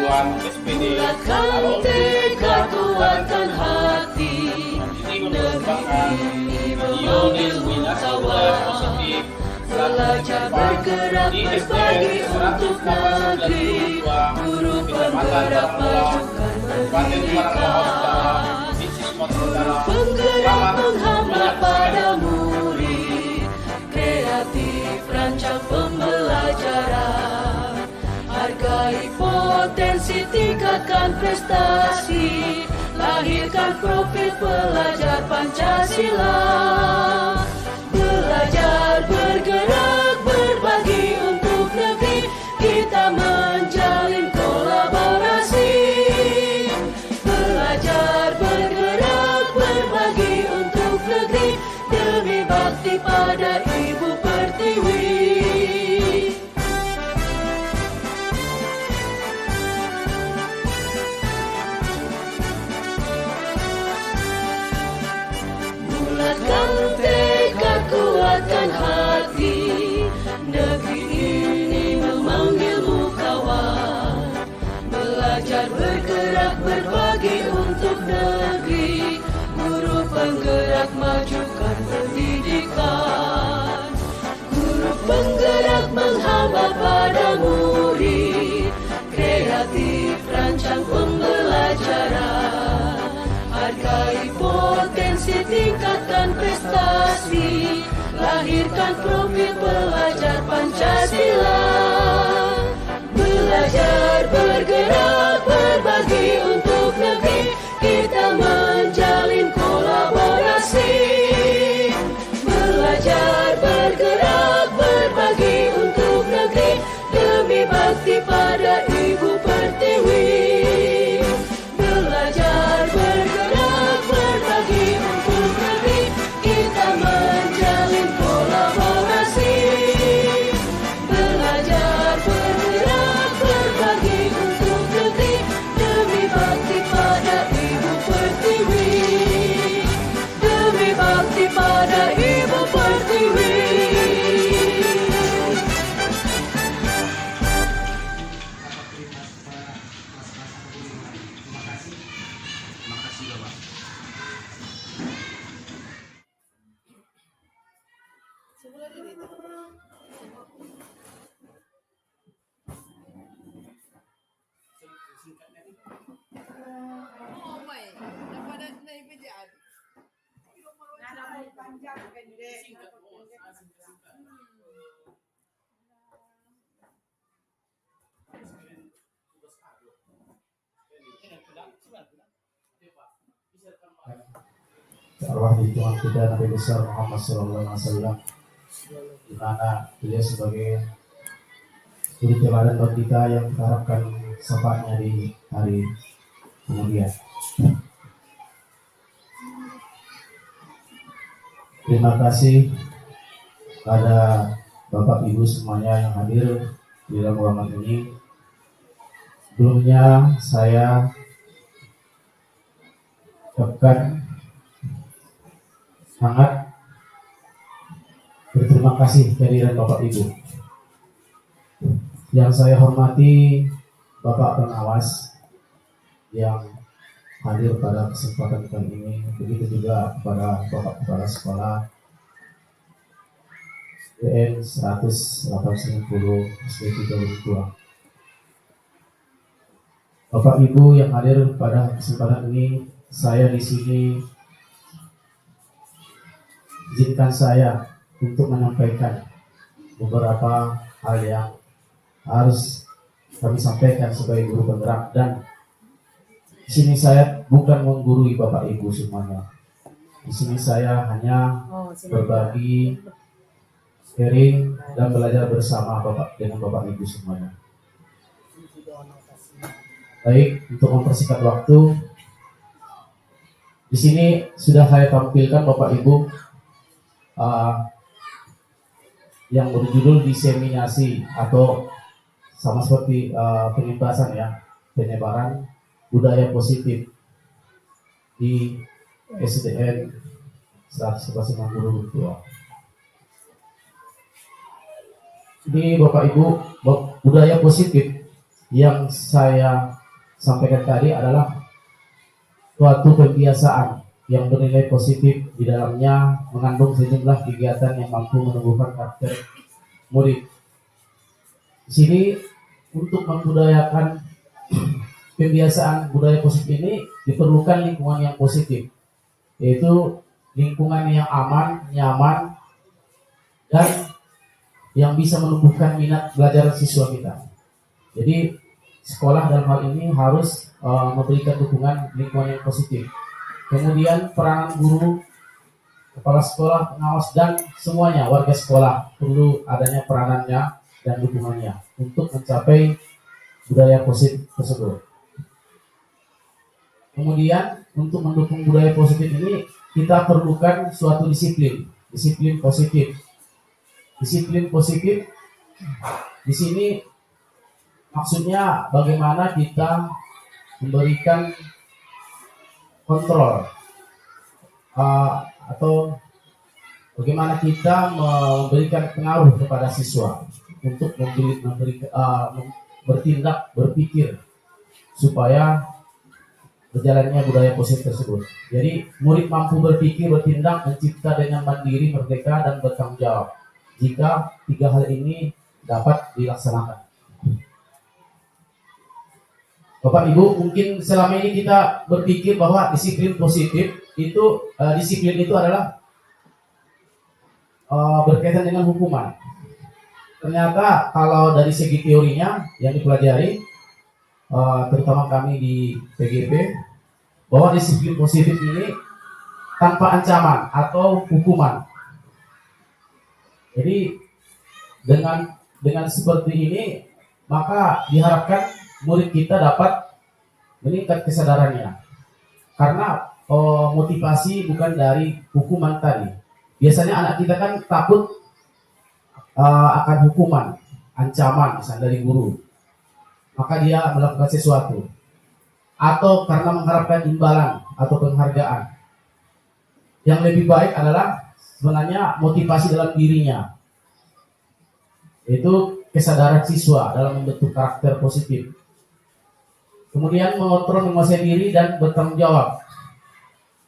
Tuan SPD tekad kuatkan hati, negeri memanggil tawan, belajar bergerak berbagi untuk negeri, guru penggerak majukan pendidikan, guru penggerak menghambat pada murid, kreatif rancang pembelajaran, hargai potensi, tingkatkan prestasi, lahirkan profil pelajar Pancasila. Belajar, bergerak, berbagi untuk negeri, kita menjalin kolaborasi. Belajar, bergerak, berbagi untuk negeri, demi bakti pada Ibu Pertiwi. Bulatkan tekad, kuatkan hati, negeri ini memanggilmu kawan. Belajar, bergerak, berbagi untuk negeri, guru penggerak majukan pendidikan, guru penggerak menghambat pada murid, kreatif rancang pembelajaran, hargai potensi, tingkatkan prestasi, lahirkan profil pelajar Pancasila. Belajar, bergerak, berbagi untuk negeri, kita menjalin kolaborasi. Belajar, bergerak, berbagi untuk negeri, demi bakti pada Ibu Pertiwi. Belajar, bergerak, berbagi untuk negeri, kita menjalin kolaborasi. Belajar, bergerak, berbagi untuk negeri, demi bakti pada Ibu Pertiwi. Demi bakti pada Ibu Pertiwi. Arwah Tuhan kita Nabi besar Muhammad Sallallahu Alaihi Wasallam, di mana beliau sebagai suri teladan bagi kita yang kita harapkan syafaatnya di hari kemudian. Terima kasih pada Bapak Ibu semuanya yang hadir di dalam ruangan ini. Sebelumnya saya ucapkan sangat berterima kasih kehadiran Bapak Ibu. Yang saya hormati Bapak Pengawas yang hadir pada kesempatan kali ini, begitu juga kepada Bapak Kepala Sekolah UN 180 SD 32. Bapak Ibu yang hadir pada kesempatan ini, saya di sini izinkan saya untuk menyampaikan beberapa hal yang harus kami sampaikan sebagai guru penggerak, dan di sini saya bukan menggurui Bapak Ibu semuanya. Di sini saya hanya berbagi, sharing dan belajar bersama dengan Bapak Ibu semuanya. Baik, untuk mempersingkat waktu, di sini sudah saya tampilkan Bapak Ibu yang berjudul diseminasi atau sama seperti penyebaran penyebaran budaya positif di SDN 192. Ini Bapak Ibu, budaya positif yang saya sampaikan tadi adalah suatu kebiasaan yang bernilai positif, di dalamnya mengandung sejumlah kegiatan yang mampu menumbuhkan karakter murid. Di sini untuk membudayakan kebiasaan budaya positif ini diperlukan lingkungan yang positif, yaitu lingkungan yang aman, nyaman, dan yang bisa menumbuhkan minat belajar siswa kita. Jadi sekolah dalam hal ini harus memberikan dukungan lingkungan yang positif. Kemudian peranan guru, kepala sekolah, pengawas, dan semuanya warga sekolah perlu adanya peranannya dan dukungannya untuk mencapai budaya positif tersebut. Kemudian untuk mendukung budaya positif ini kita perlukan suatu disiplin positif. Disiplin positif di sini maksudnya bagaimana kita memberikan kontrol atau bagaimana kita memberikan pengaruh kepada siswa untuk bertindak, berpikir supaya berjalannya budaya positif tersebut. Jadi murid mampu berpikir, bertindak, mencipta dengan mandiri, merdeka, dan bertanggung jawab jika 3 hal ini dapat dilaksanakan. Bapak Ibu, mungkin selama ini kita berpikir bahwa disiplin positif itu adalah berkaitan dengan hukuman. Ternyata kalau dari segi teorinya yang dipelajari, terutama kami di PGP, bahwa disiplin positif ini tanpa ancaman atau hukuman. Jadi dengan seperti ini maka diharapkan murid kita dapat meningkat kesadarannya, karena motivasi bukan dari hukuman tadi. Biasanya anak kita kan takut akan hukuman, ancaman misalnya dari guru, maka dia melakukan sesuatu, atau karena mengharapkan imbalan atau penghargaan. Yang lebih baik adalah sebenarnya motivasi dalam dirinya, yaitu kesadaran siswa dalam membentuk karakter positif. Kemudian mengontrol, menguasai diri, dan bertanggung jawab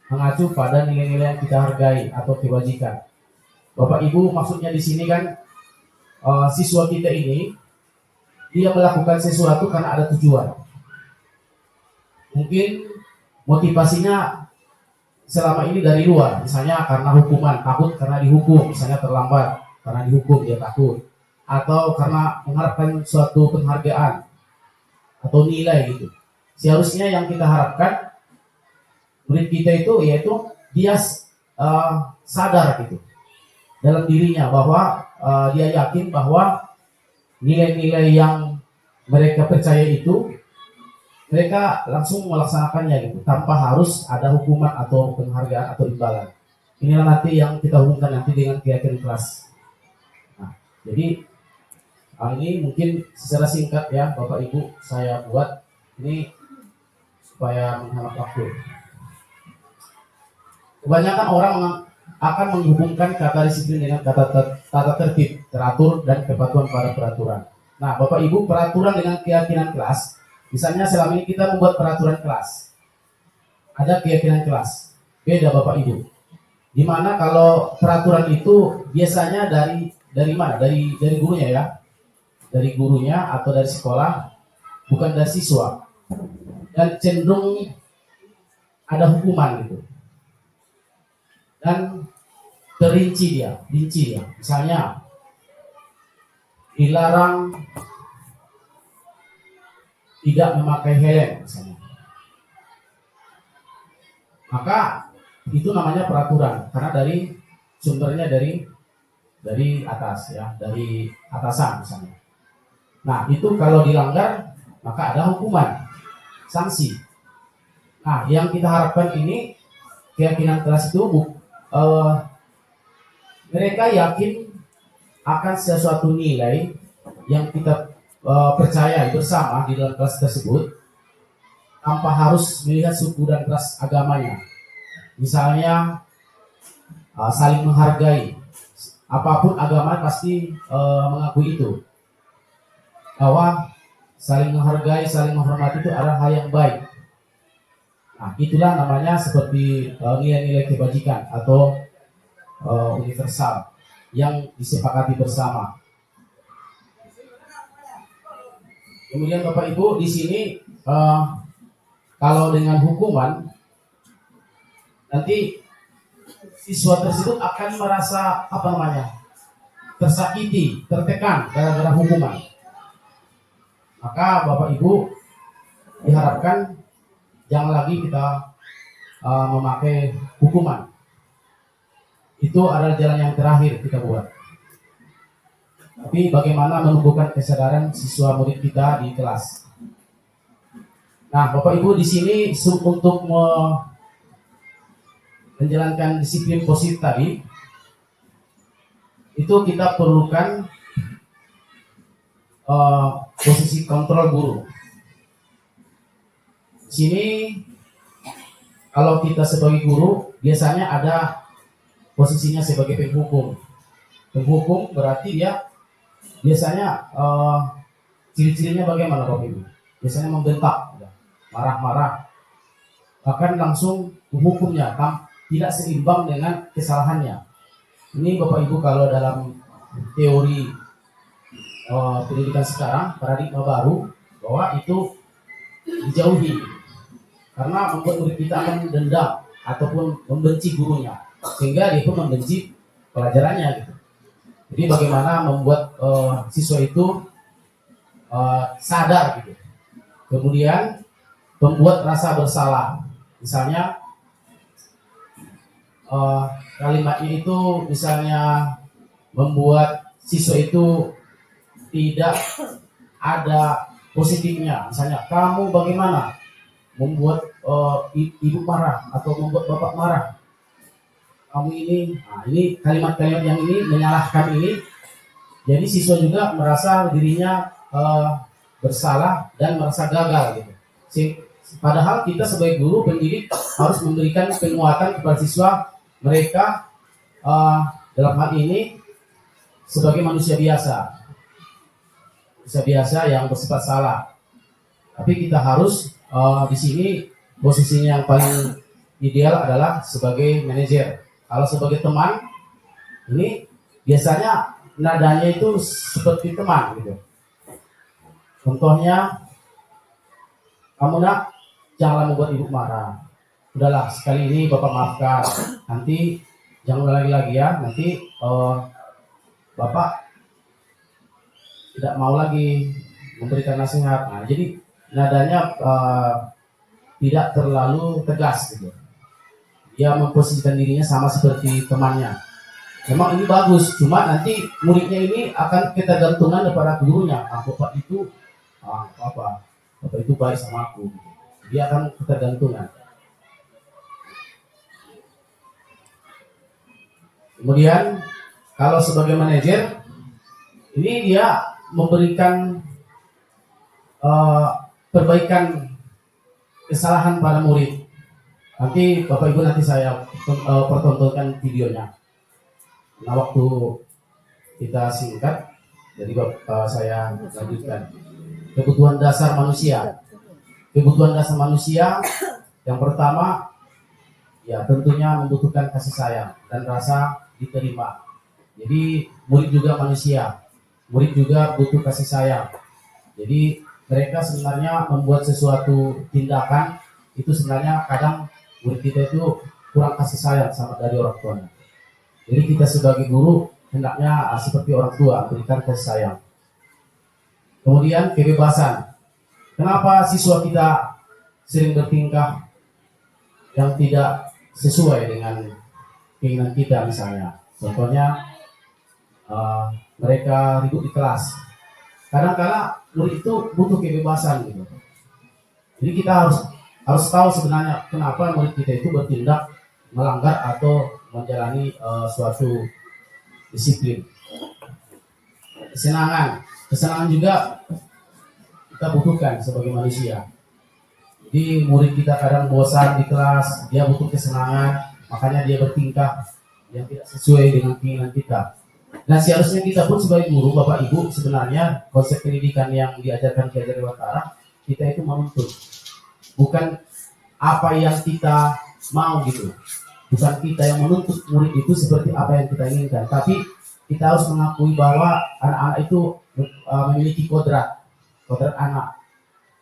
mengacu pada nilai-nilai yang kita hargai atau kewajiban. Bapak Ibu, maksudnya di sini kan siswa kita ini dia melakukan sesuatu karena ada tujuan. Mungkin motivasinya selama ini dari luar, misalnya karena hukuman, takut karena dihukum, misalnya terlambat karena dihukum dia takut, atau karena mengharapkan suatu penghargaan atau nilai gitu. Seharusnya yang kita harapkan murid kita itu yaitu dia sadar gitu dalam dirinya bahwa dia yakin bahwa nilai-nilai yang mereka percaya itu mereka langsung melaksanakannya gitu, tanpa harus ada hukuman atau penghargaan atau imbalan. Inilah nanti yang kita hubungkan nanti dengan keyakinan kelas. Nah, jadi ini mungkin secara singkat ya Bapak Ibu saya buat ini supaya menghemat waktu. Kebanyakan orang akan menghubungkan kata disiplin dengan kata tata tertib, teratur, dan kepatuhan pada peraturan. Nah, Bapak Ibu, peraturan dengan keyakinan kelas, misalnya selama ini kita membuat peraturan kelas, ada keyakinan kelas, beda Bapak Ibu. Dimana kalau peraturan itu biasanya dari mana? Dari gurunya ya, dari gurunya atau dari sekolah, bukan dari siswa, dan cenderung ada hukuman gitu. Dan rinci dia. Misalnya dilarang tidak memakai helm misalnya. Maka itu namanya peraturan karena dari sumbernya dari atas ya, dari atasan misalnya. Nah, itu kalau dilanggar maka ada hukuman, sanksi. Nah, yang kita harapkan ini keyakinan kelas itu mereka yakin akan sesuatu nilai yang kita percaya bersama di dalam kelas tersebut tanpa harus melihat suku dan ras agamanya. Misalnya saling menghargai, apapun agama pasti mengakui itu, bahwa saling menghargai, saling menghormati itu adalah hal yang baik. Nah, itulah namanya seperti nilai-nilai kebajikan atau universal yang disepakati bersama. Kemudian Bapak Ibu di sini kalau dengan hukuman nanti siswa tersebut akan merasa tersakiti, tertekan gara-gara hukuman. Maka Bapak Ibu diharapkan jangan lagi kita memakai hukuman. Itu adalah jalan yang terakhir kita buat. Tapi bagaimana menumbuhkan kesadaran siswa murid kita di kelas. Nah, Bapak Ibu di sini untuk menjalankan disiplin positif tadi, itu kita perlukan posisi kontrol guru. Di sini kalau kita sebagai guru biasanya ada posisinya sebagai penghukum. Penghukum berarti dia biasanya ciri-cirinya bagaimana Bapak Ibu? Biasanya membentak, marah-marah, bahkan langsung menghukumnya, tidak seimbang dengan kesalahannya. Ini Bapak Ibu kalau dalam teori pendidikan sekarang, paradigma baru, bahwa itu dijauhi karena membuat murid kita akan dendam ataupun membenci gurunya, sehingga dia pun membenci pelajarannya gitu. Jadi bagaimana membuat siswa itu sadar gitu. Kemudian membuat rasa bersalah. Misalnya kalimatnya itu misalnya membuat siswa itu tidak ada positifnya. Misalnya kamu bagaimana membuat ibu marah atau membuat bapak marah. Kamu ini, nah ini kalimat-kalimat yang ini menyalahkan ini, jadi siswa juga merasa dirinya bersalah dan merasa gagal gitu. Padahal kita sebagai guru pendidik harus memberikan penguatan kepada siswa mereka dalam hal ini sebagai manusia biasa yang bersifat salah. Tapi kita harus di sini posisinya yang paling ideal adalah sebagai manajer. Kalau sebagai teman, ini biasanya nadanya itu seperti teman gitu. Contohnya, kamu nak, janganlah membuat ibu marah. Udahlah, sekali ini bapak maafkan. Nanti jangan lagi ya. Nanti bapak tidak mau lagi memberikan nasihat. Nah, jadi nadanya tidak terlalu tegas gitu. Dia memposisikan dirinya sama seperti temannya. Memang ini bagus, cuma nanti muridnya ini akan ketergantungan kepada gurunya. Bapak itu bapak itu baik sama aku. Dia akan ketergantungan. Kemudian kalau sebagai manajer, ini dia memberikan perbaikan kesalahan pada murid. Nanti Bapak Ibu nanti saya pertontonkan videonya. Nah, waktu kita singkat, jadi saya lanjutkan. Kebutuhan dasar manusia. Kebutuhan dasar manusia yang pertama, ya tentunya membutuhkan kasih sayang dan rasa diterima. Jadi murid juga manusia, murid juga butuh kasih sayang. Jadi mereka sebenarnya membuat sesuatu tindakan itu sebenarnya kadang murid kita itu kurang kasih sayang sama dari orang tuanya. Jadi kita sebagai guru hendaknya seperti orang tua berikan kasih sayang. Kemudian kebebasan. Kenapa siswa kita sering bertingkah yang tidak sesuai dengan keinginan kita misalnya? Contohnya mereka ribut di kelas. Kadang-kadang murid itu butuh kebebasan gitu. Jadi kita harus tahu sebenarnya kenapa murid kita itu bertindak melanggar atau menjalani suatu disiplin. Kesenangan juga kita butuhkan sebagai manusia. Jadi murid kita kadang bosan di kelas, dia butuh kesenangan, makanya dia bertingkah yang tidak sesuai dengan keinginan kita. Nah, seharusnya kita pun sebagai guru, Bapak Ibu, sebenarnya konsep pendidikan yang diajarkan Ki Hajar Dewantara, kita itu menuntut, bukan apa yang kita mau gitu. Bukan kita yang menuntut murid itu seperti apa yang kita inginkan, tapi kita harus mengakui bahwa anak-anak itu memiliki kodrat anak.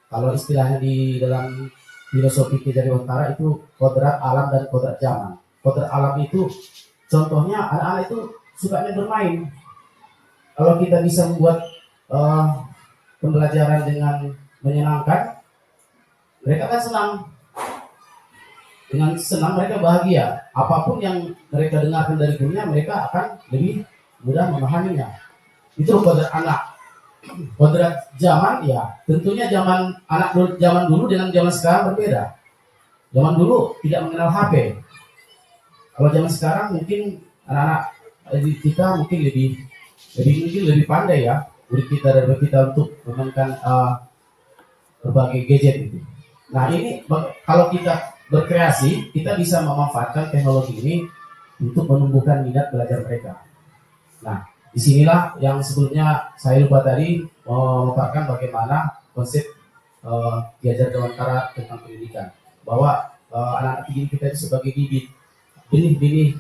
Kalau istilahnya di dalam filosofi Ki Hajar Dewantara itu kodrat alam dan kodrat zaman. Kodrat alam itu contohnya anak-anak itu sukanya bermain. Kalau kita bisa membuat pembelajaran dengan menyenangkan, mereka akan senang. Dengan senang mereka bahagia. Apapun yang mereka dengarkan dari gurunya, mereka akan lebih mudah memahaminya. Itu kodrat anak. Kodrat zaman, ya tentunya zaman dulu dengan zaman sekarang berbeda. Zaman dulu tidak mengenal HP. Kalau zaman sekarang mungkin anak-anak kita mungkin lebih pandai ya, murid kita daripada kita untuk memainkan berbagai gadget itu. Nah ini kalau kita berkreasi, kita bisa memanfaatkan teknologi ini untuk menumbuhkan minat belajar mereka. Nah, disinilah yang sebelumnya saya lupa tadi memaparkan bagaimana konsep Ki Hajar Dewantara tentang pendidikan, bahwa anak-anak didik kita itu sebagai bibit, benih-benih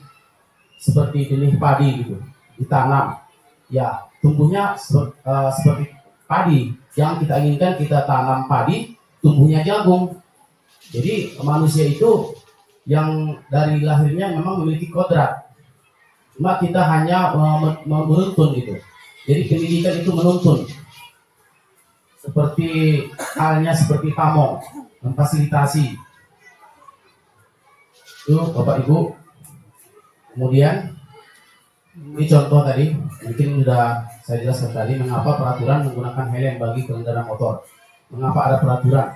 seperti benih padi gitu, ditanam, ya tumbuhnya seperti padi. Yang kita inginkan kita tanam padi, tumbuhnya jagung. Jadi manusia itu yang dari lahirnya memang memiliki kodrat, cuma kita hanya menuntun gitu. Jadi pendidikan itu menuntun, seperti halnya seperti pamong, memfasilitasi. Itu Bapak Ibu. Kemudian ini contoh tadi, mungkin sudah saya jelaskan tadi, mengapa peraturan menggunakan helm bagi pengendara motor. Mengapa ada peraturan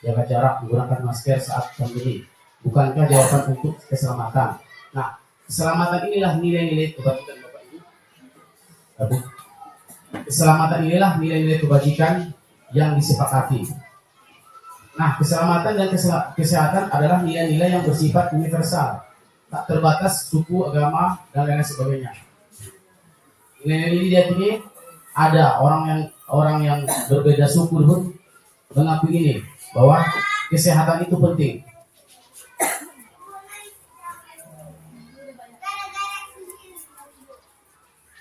jaga jarak, menggunakan masker saat pandemi? Bukankah jawaban untuk keselamatan? Nah, keselamatan inilah nilai-nilai kebajikan Bapak Ibu. Keselamatan inilah nilai-nilai kebajikan yang disepakati. Nah, keselamatan dan kesehatan adalah nilai-nilai yang bersifat universal, tak terbatas suku, agama, dan lain sebagainya. Nilai-nilai ini ada orang yang berbeda suku pun mengakui ini, bahwa kesehatan itu penting.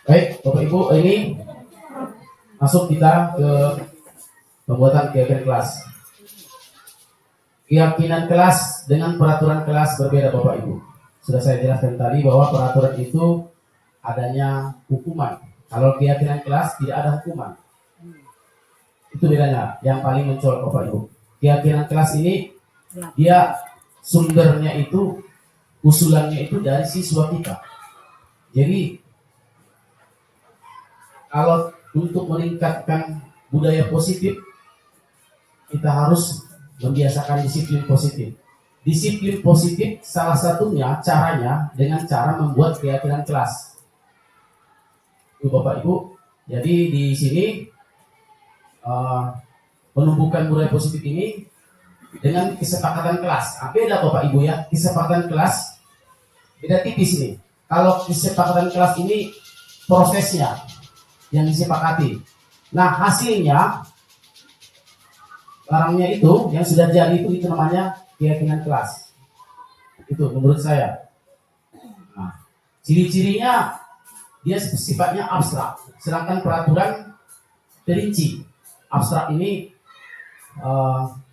Baik, Bapak Ibu, ini masuk kita ke pembuatan keyakinan kelas. Keyakinan kelas dengan peraturan kelas berbeda, Bapak Ibu. Sudah saya jelaskan tadi bahwa peraturan itu adanya hukuman. Kalau keyakinan kelas tidak ada hukuman. Itu bedanya, yang paling mencolok Bapak Ibu. Keyakinan kelas ini dia sumbernya itu, usulannya itu dari siswa kita. Jadi kalau untuk meningkatkan budaya positif, kita harus membiasakan disiplin positif. Disiplin positif salah satunya caranya dengan cara membuat keyakinan kelas. Itu Bapak Ibu. Jadi di sini menumbuhkan budaya positif ini dengan kesepakatan kelas. Beda Bapak Ibu ya, kesepakatan kelas beda tipis ini. Kalau kesepakatan kelas ini prosesnya yang disepakati. Nah hasilnya, barangnya itu yang sudah jadi itu namanya keyakinan kelas. Itu menurut saya. Nah, ciri-cirinya dia sifatnya abstrak, sedangkan peraturan terinci. Abstrak ini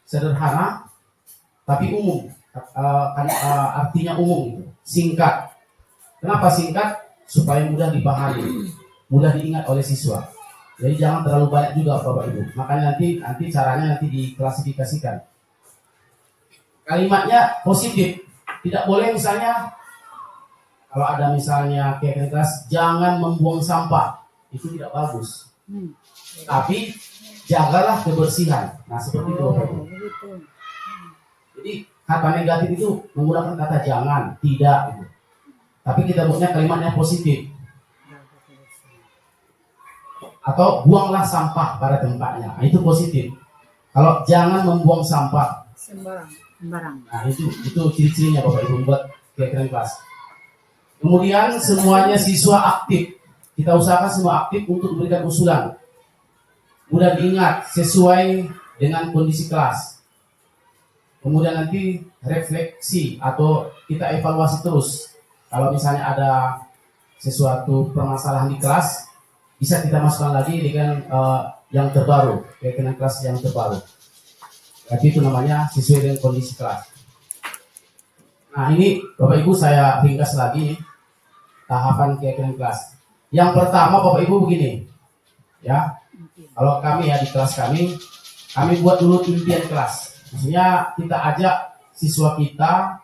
sederhana tapi umum, artinya umum gitu. Singkat. Kenapa singkat? Supaya mudah dipahami, mudah diingat oleh siswa. Jadi jangan terlalu banyak juga Bapak Ibu. Makanya nanti caranya nanti diklasifikasikan. Kalimatnya positif. Tidak boleh misalnya kalau ada misalnya keyakinan kelas jangan membuang sampah, itu tidak bagus. Tapi jagalah kebersihan. Nah seperti itu Bapak Ibu. Jadi kata negatif itu menggunakan kata jangan, tidak gitu. Tapi kita buatnya kalimatnya positif. Atau buanglah sampah pada tempatnya. Nah, itu positif. Kalau jangan membuang sampah sembarang. Nah, itu ciri-cirinya Bapak Ibu buat keyakinan kelas. Kemudian semuanya siswa aktif. kita usahakan semua aktif untuk memberikan usulan, mudah diingat sesuai dengan kondisi kelas. Kemudian nanti refleksi atau kita evaluasi terus. Kalau misalnya ada sesuatu permasalahan di kelas, bisa kita masukkan lagi dengan yang terbaru, keyakinan kelas yang terbaru. Jadi itu namanya sesuai dengan kondisi kelas. Nah ini Bapak Ibu saya ringkas lagi tahapan keyakinan kelas. Yang pertama Bapak Ibu begini, ya. Kalau kami ya di kelas kami buat dulu impian kelas. Maksudnya kita ajak siswa kita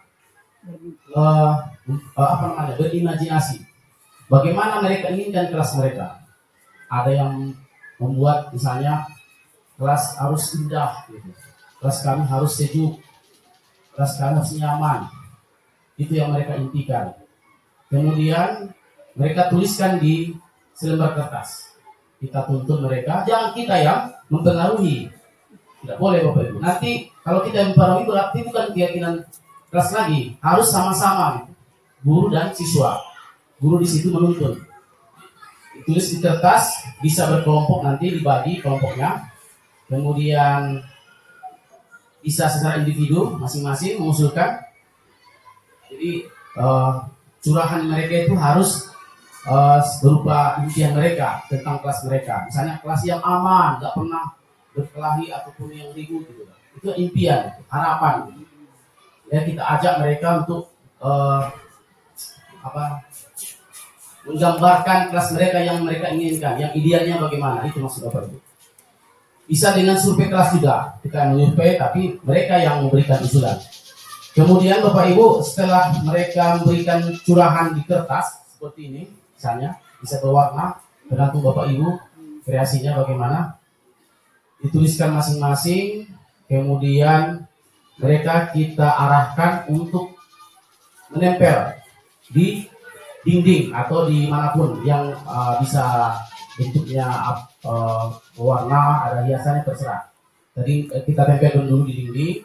berimajinasi. Bagaimana mereka inginkan kelas mereka. Ada yang membuat misalnya kelas harus indah, gitu. Kelas kami harus sejuk, kelas kami harus nyaman. Itu yang mereka impikan. Kemudian mereka tuliskan di selembar kertas. Kita tuntut mereka, jangan kita yang mempengaruhi. Tidak boleh Bapak Ibu. Nanti kalau kita yang mempengaruhi berarti bukan keyakinan kelas lagi, harus sama-sama gitu. Guru dan siswa. Guru di situ menuntun. Tulis di kertas, bisa berkelompok nanti dibagi kelompoknya. Kemudian bisa secara individu masing-masing mengusulkan. Jadi curahan mereka itu harus berupa impian mereka tentang kelas mereka. Misalnya kelas yang aman, nggak pernah berkelahi ataupun yang ribut gitu. Itu impian, harapan. Ya kita ajak mereka untuk menggambarkan kelas mereka yang mereka inginkan, yang idealnya bagaimana. Itu maksud Bapak Ibu. Bisa dengan survei kelas juga, kita menyurvei tapi mereka yang memberikan usulan. Kemudian Bapak Ibu setelah mereka memberikan curahan di kertas seperti ini, misalnya bisa berwarna, tergantung Bapak Ibu kreasinya bagaimana. Dituliskan masing-masing, kemudian mereka kita arahkan untuk menempel di dinding atau di manapun yang bisa bentuknya warna, ada hiasannya terserah. Jadi kita tempelkan dulu di dinding,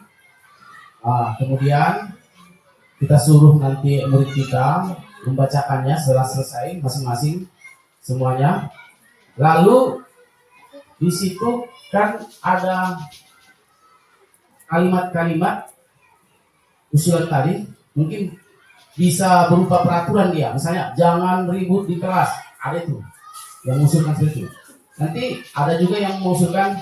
kemudian kita suruh nanti murid kita membacakannya setelah selesai masing-masing semuanya. Lalu di situ kan ada kalimat-kalimat usulan tadi, mungkin bisa berupa peraturan dia, misalnya jangan ribut di kelas, ada itu yang mengusulkan seperti itu. Nanti ada juga yang mengusulkan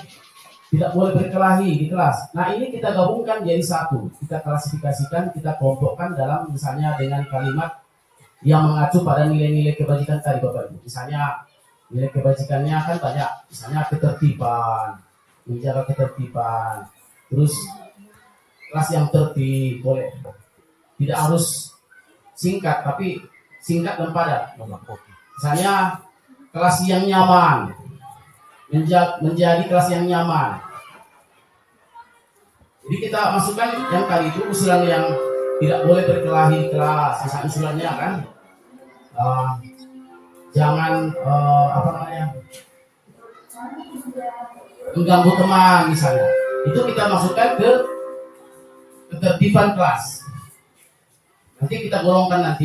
tidak boleh berkelahi di kelas. Nah ini kita gabungkan jadi satu, kita klasifikasikan, kita kelompokkan dalam misalnya dengan kalimat yang mengacu pada nilai-nilai kebajikan tadi Bapak Ibu. Misalnya nilai kebajikannya kan banyak, misalnya ketertiban, menjaga ketertiban, terus kelas yang tertib boleh, tidak harus singkat tapi singkat dan padat. Misalnya kelas yang nyaman, menjadi kelas yang nyaman. Jadi kita masukkan yang tadi itu usulan yang tidak boleh berkelahi di kelas. Misalnya usulannya kan jangan mengganggu teman misalnya. Itu kita masukkan ke ketertiban kelas. Nanti kita golongkan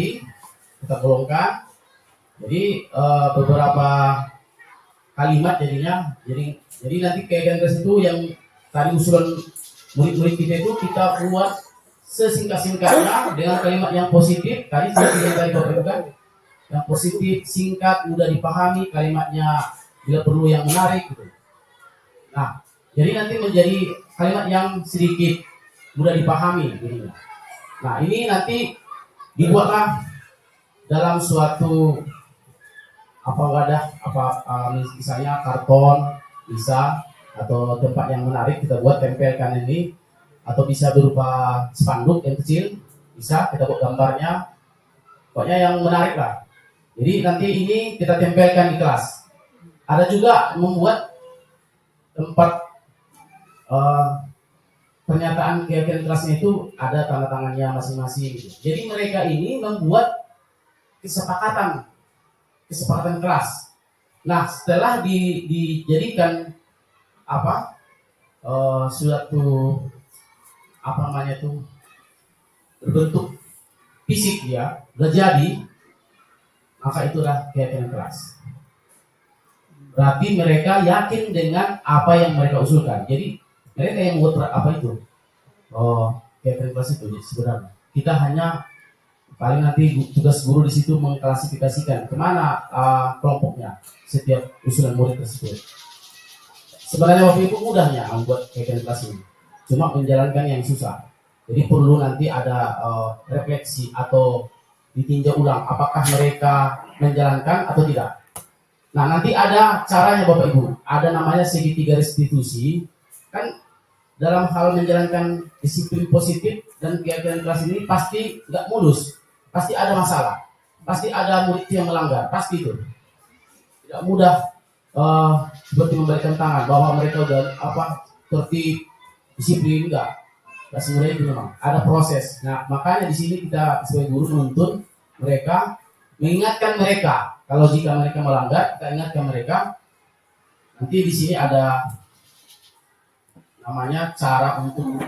jadi beberapa kalimat jadinya. Jadi nanti keyakinan kelas itu yang tadi usulan murid-murid kita itu kita buat sesingkat-singkatnya dengan kalimat yang positif. Tadi Bapak Ibu kan, yang positif, singkat, mudah dipahami, kalimatnya bila perlu yang menarik gitu. Nah, jadi nanti menjadi kalimat yang sedikit mudah dipahami gitu. Nah, ini nanti dibuatlah dalam suatu wadah, misalnya karton bisa, atau tempat yang menarik kita buat tempelkan ini, atau bisa berupa spanduk yang kecil, bisa kita buat gambarnya, pokoknya yang menarik lah. Jadi nanti ini kita tempelkan di kelas. Ada juga membuat tempat pernyataan keyakinan kelasnya itu ada tanda tangannya masing-masing gitu. Jadi mereka ini membuat kesepakatan kelas. Nah, setelah dijadikan suatu berbentuk fisik ya, udah jadi, maka itulah keyakinan kelas. Berarti mereka yakin dengan apa yang mereka usulkan. Jadi mereka yang membuat apa itu? Catering class itu sebenarnya. Kita hanya paling nanti tugas guru di situ mengklasifikasikan kemana kelompoknya setiap usulan murid tersebut. Sebenarnya waktu itu mudahnya membuat catering class ini, cuma menjalankan yang susah. Jadi perlu nanti ada refleksi atau ditinjau ulang apakah mereka menjalankan atau tidak. Nah, nanti ada caranya Bapak Ibu. Ada namanya segitiga restitusi. Kan dalam hal menjalankan disiplin positif dan kegiatan kelas ini pasti nggak mulus. Pasti ada masalah. Pasti ada murid yang melanggar. Pasti itu. Tidak mudah seperti membalikan tangan bahwa mereka udah tertib, disiplin, enggak. Nggak semudah itu memang. Ada proses. Nah, makanya di sini kita sebagai guru menuntun mereka, mengingatkan mereka. Kalau jika mereka melanggar, kita ingatkan mereka. Nanti di sini ada namanya cara untuk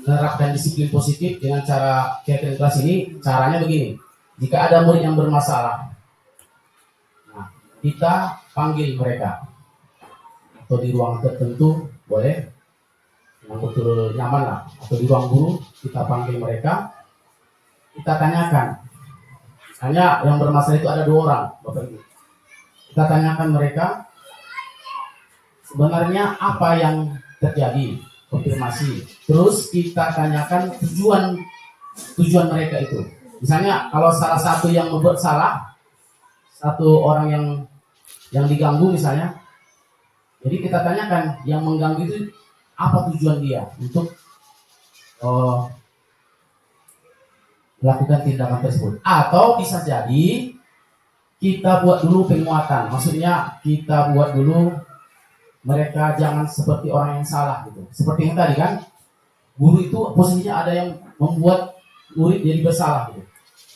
menerapkan disiplin positif dengan cara catering kelas ini. Caranya begini. Jika ada murid yang bermasalah, nah, kita panggil mereka. Atau di ruang tertentu, boleh. Yang betul nyaman lah. Atau di ruang guru, kita panggil mereka. Kita tanyakan. Hanya yang bermasalah itu ada 2 orang, Bapak Ibu. Kita tanyakan mereka sebenarnya apa yang terjadi, konfirmasi. Terus kita tanyakan tujuan mereka itu. Misalnya kalau salah satu yang membuat salah, satu orang yang diganggu misalnya, jadi kita tanyakan yang mengganggu itu apa tujuan dia untuk melakukan tindakan tersebut. Atau bisa jadi kita buat dulu penguatan. Maksudnya kita buat dulu mereka jangan seperti orang yang salah gitu. Seperti yang tadi kan, guru itu posisinya ada yang membuat murid jadi bersalah gitu.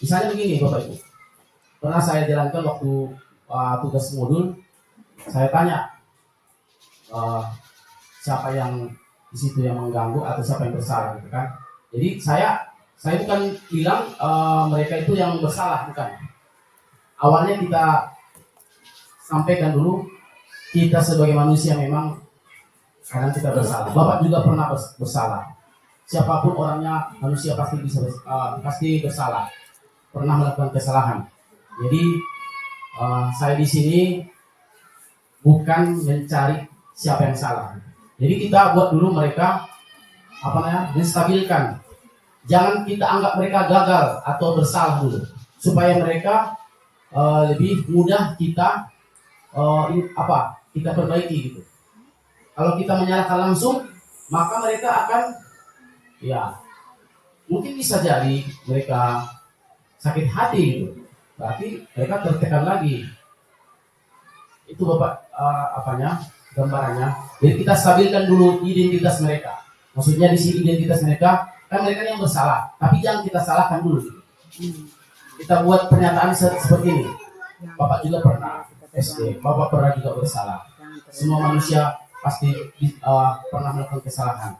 Misalnya begini Bapak Ibu. Pernah saya jalankan waktu tugas modul, saya tanya siapa yang di situ yang mengganggu atau siapa yang bersalah gitu kan. Jadi saya bukan bilang mereka itu yang bersalah, bukan. Awalnya kita sampaikan dulu, kita sebagai manusia memang kadang kita bersalah. Bapak juga pernah bersalah. Siapapun orangnya, manusia pasti bersalah. Pernah melakukan kesalahan. Jadi saya di sini bukan mencari siapa yang salah. Jadi kita buat dulu mereka menstabilkan. Jangan kita anggap mereka gagal atau bersalah dulu, supaya mereka lebih mudah kita kita perbaiki gitu. Kalau kita menyalahkan langsung, maka mereka akan mungkin bisa jadi mereka sakit hati gitu. Berarti mereka tertekan lagi. Itu Bapak gambarannya. Jadi kita stabilkan dulu identitas mereka. Maksudnya di sini identitas mereka kan mereka yang bersalah, tapi jangan kita salahkan dulu. Kita buat pernyataan seperti ini. Bapak juga pernah SD, Bapak pernah juga bersalah. Semua manusia pasti pernah melakukan kesalahan.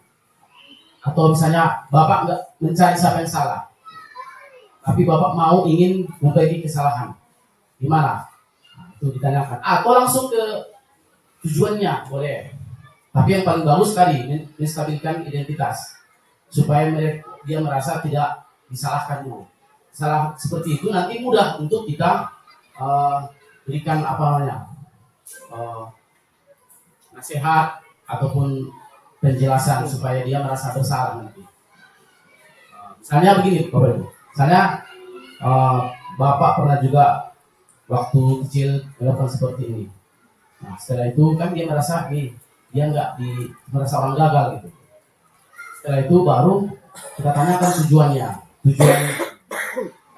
Atau misalnya Bapak nggak mencari siapa yang salah, tapi Bapak ingin memperbaiki kesalahan. Gimana? Nah, itu ditanyakan. Atau langsung ke tujuannya, boleh. Tapi yang paling bagus tadi menstabilkan identitas, supaya dia merasa tidak disalahkan dulu. Salah seperti itu nanti mudah untuk kita berikan nasihat ataupun penjelasan supaya dia merasa bersalah nanti. Misalnya begini Bapak Ibu. Misalnya Bapak pernah juga waktu kecil melakukan seperti ini. Nah, setelah itu kan dia merasa dia merasa orang gagal gitu. Setelah itu baru kita tanyakan tujuannya. Tujuan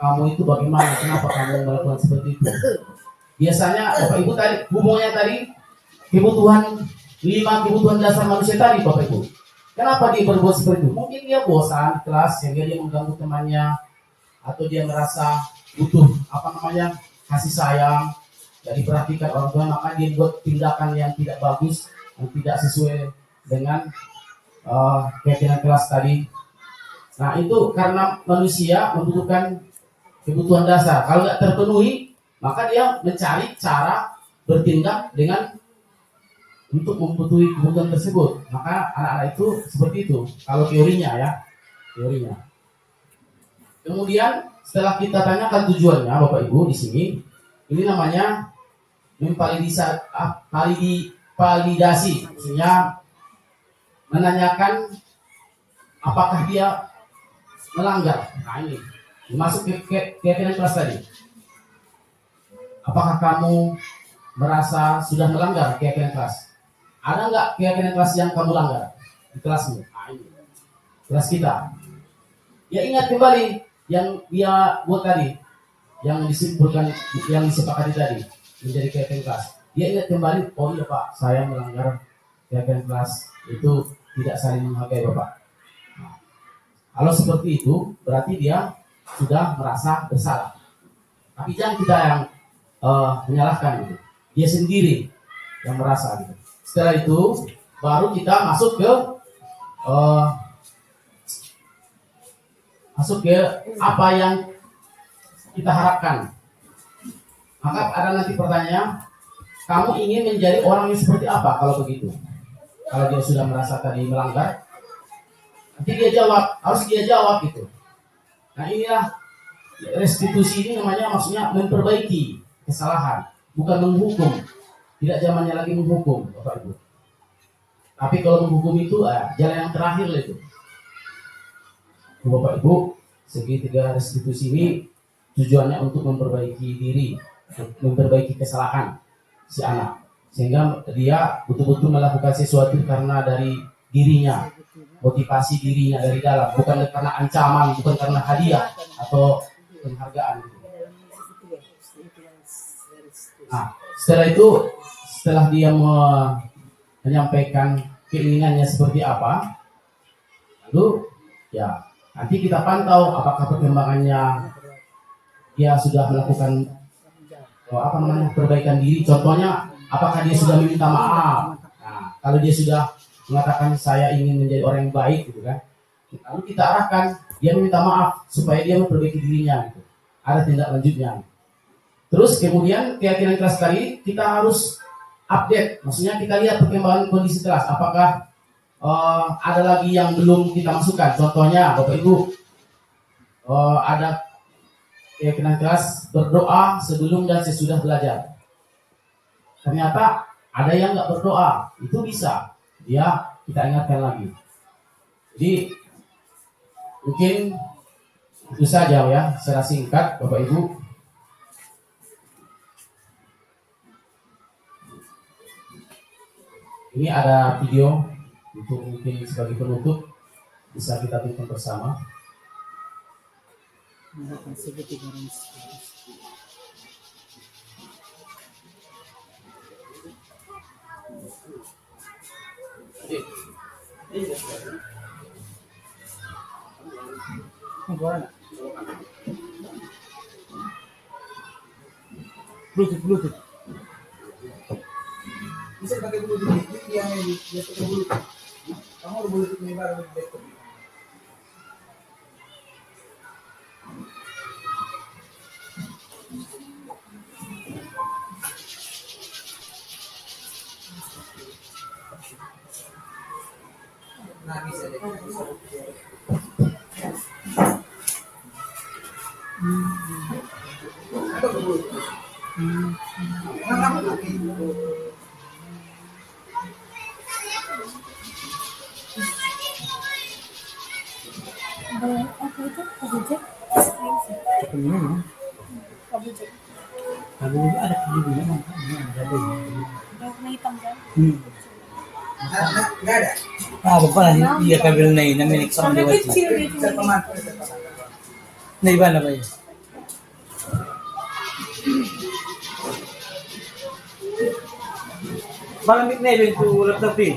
kamu itu bagaimana? Kenapa kamu melakukan seperti itu? Biasanya Bapak Ibu tadi hubungannya tadi kebutuhan 5 kebutuhan dasar manusia tadi Bapak Ibu. Kenapa dia berbuat seperti itu? Mungkin dia bosan di kelas sehingga dia mengganggu temannya, atau dia merasa butuh kasih sayang, jadi perhatikan orang tua, maka dia buat tindakan yang tidak bagus, yang tidak sesuai dengan keyakinan kelas tadi. Nah itu karena manusia membutuhkan kebutuhan dasar. Kalau nggak terpenuhi, maka dia mencari cara bertindak dengan untuk mematuhi kebutuhan tersebut. Maka anak-anak itu seperti itu. Kalau teorinya ya, teorinya. Kemudian setelah kita tanyakan tujuannya, Bapak Ibu di sini, ini namanya validasi, maksudnya menanyakan apakah dia melanggar. Nah ini masuk ke keyakinan kelas tadi. Apakah kamu merasa sudah melanggar keyakinan kelas? Ada nggak keyakinan kelas yang kamu langgar di kelasmu? Nah ini kelas kita. Ya ingat kembali yang dia buat tadi, yang disimpulkan, yang disepakati tadi menjadi keyakinan kelas. Dia ingat kembali, oh iya Pak, saya melanggar keyakinan kelas itu tidak saling menghargai Bapak. Nah, kalau seperti itu berarti dia sudah merasa bersalah. Tapi jangan kita yang menyalahkan gitu. Dia sendiri yang merasa gitu. Setelah itu baru kita masuk ke apa yang kita harapkan. Maka ada nanti pertanyaan, kamu ingin menjadi orang yang seperti apa kalau begitu? Kalau dia sudah merasa tadi melanggar, nanti dia jawab, harus dia jawab gitu. Nah inilah restitusi ini namanya, maksudnya memperbaiki kesalahan, bukan menghukum. Tidak zamannya lagi menghukum, Bapak Ibu. Tapi kalau menghukum itu jalan yang terakhir itu. Bapak Ibu, segitiga restitusi ini tujuannya untuk memperbaiki diri, memperbaiki kesalahan si anak, sehingga dia betul-betul melakukan sesuatu karena dari dirinya, motivasi dirinya dari dalam, bukan karena ancaman, bukan karena hadiah atau penghargaan. Nah, setelah dia menyampaikan keinginannya seperti apa, lalu ya nanti kita pantau apakah perkembangannya dia sudah melakukan perbaikan diri. Contohnya, apakah dia sudah meminta maaf. Nah, kalau dia sudah mengatakan saya ingin menjadi orang yang baik gitu kan, lalu kita arahkan dia meminta maaf supaya dia memperbaiki dirinya gitu. Ada tindak lanjutnya. Terus kemudian keyakinan kelas tadi kita harus update, maksudnya kita lihat perkembangan kondisi kelas, apakah ada lagi yang belum kita masukkan. Contohnya Bapak Ibu, ada keyakinan kelas berdoa sebelum dan sesudah belajar. Ternyata ada yang nggak berdoa, itu bisa ya kita ingatkan lagi. Jadi mungkin itu saja ya secara singkat Bapak Ibu. Ini ada video untuk mungkin sebagai penutup bisa kita tonton bersama. Bluetooth. Bisa pakai Bluetooth, yang dia pakai Bluetooth. Kamu ada Bluetooth ini baru di laptop. Nah, bisa deh. Ada Bluetooth. Kamu pakai kabel ada kabelnya ada Warna hitam kan? nggak ada. Bukan iya kabel na yun na may nagsama Warna di wajib. kecil gitu. Sa pamangkin. Na iba na ba yun? Malamig na yun ito laptop eh.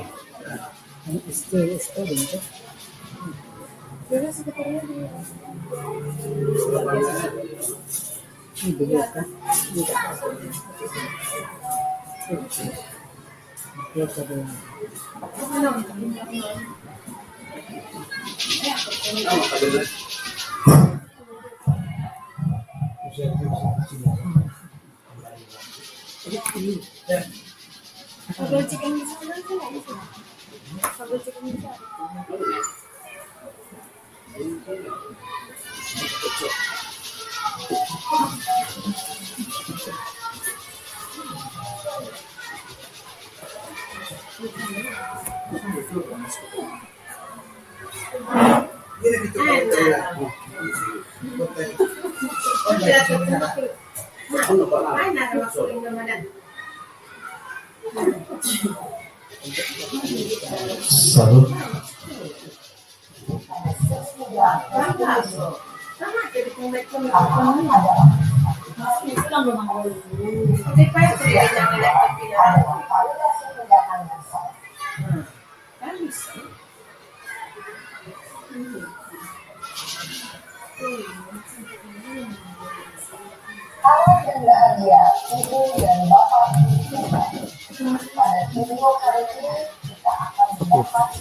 Dito. Pero sebenarnya dia Ya. Kalau chicken bisa kan nggak bisa. Kalau chicken bisa. Ini gitu kan. Salut. Halo dan bahagia, ibu dan bapak pada video kali ini kita akan membahas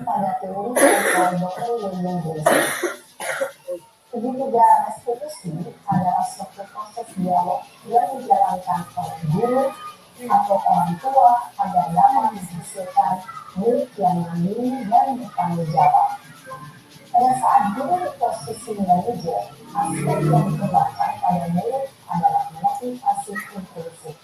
pada teori Dr. William James. Segitiga restitusi adalah suatu proses dialog yang dijalankan oleh guru atau orang tua agar dapat menghasilkan murid yang mandiri dan bertanggung jawab. Pada saat guru di posisi manajer, aspek yang dikembangkan pada murid adalah motivasi inklusif.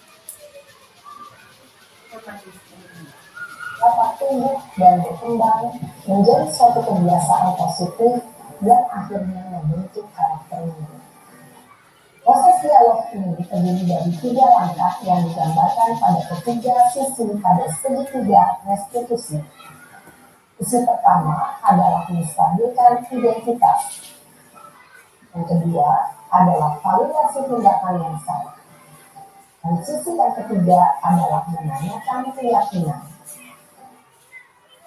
Dapat tumbuh dan berkembang menjadi suatu kebiasaan positif dan akhirnya membentuk karakter murid. Proses dialog ini terdiri dari 3 langkah yang digambarkan pada ketiga sisi pada segitiga restitusi. Sisi pertama adalah menstabilkan identitas. Yang kedua adalah validasi tindakan yang salah. Dan sisi yang ketiga adalah menanyakan keyakinan.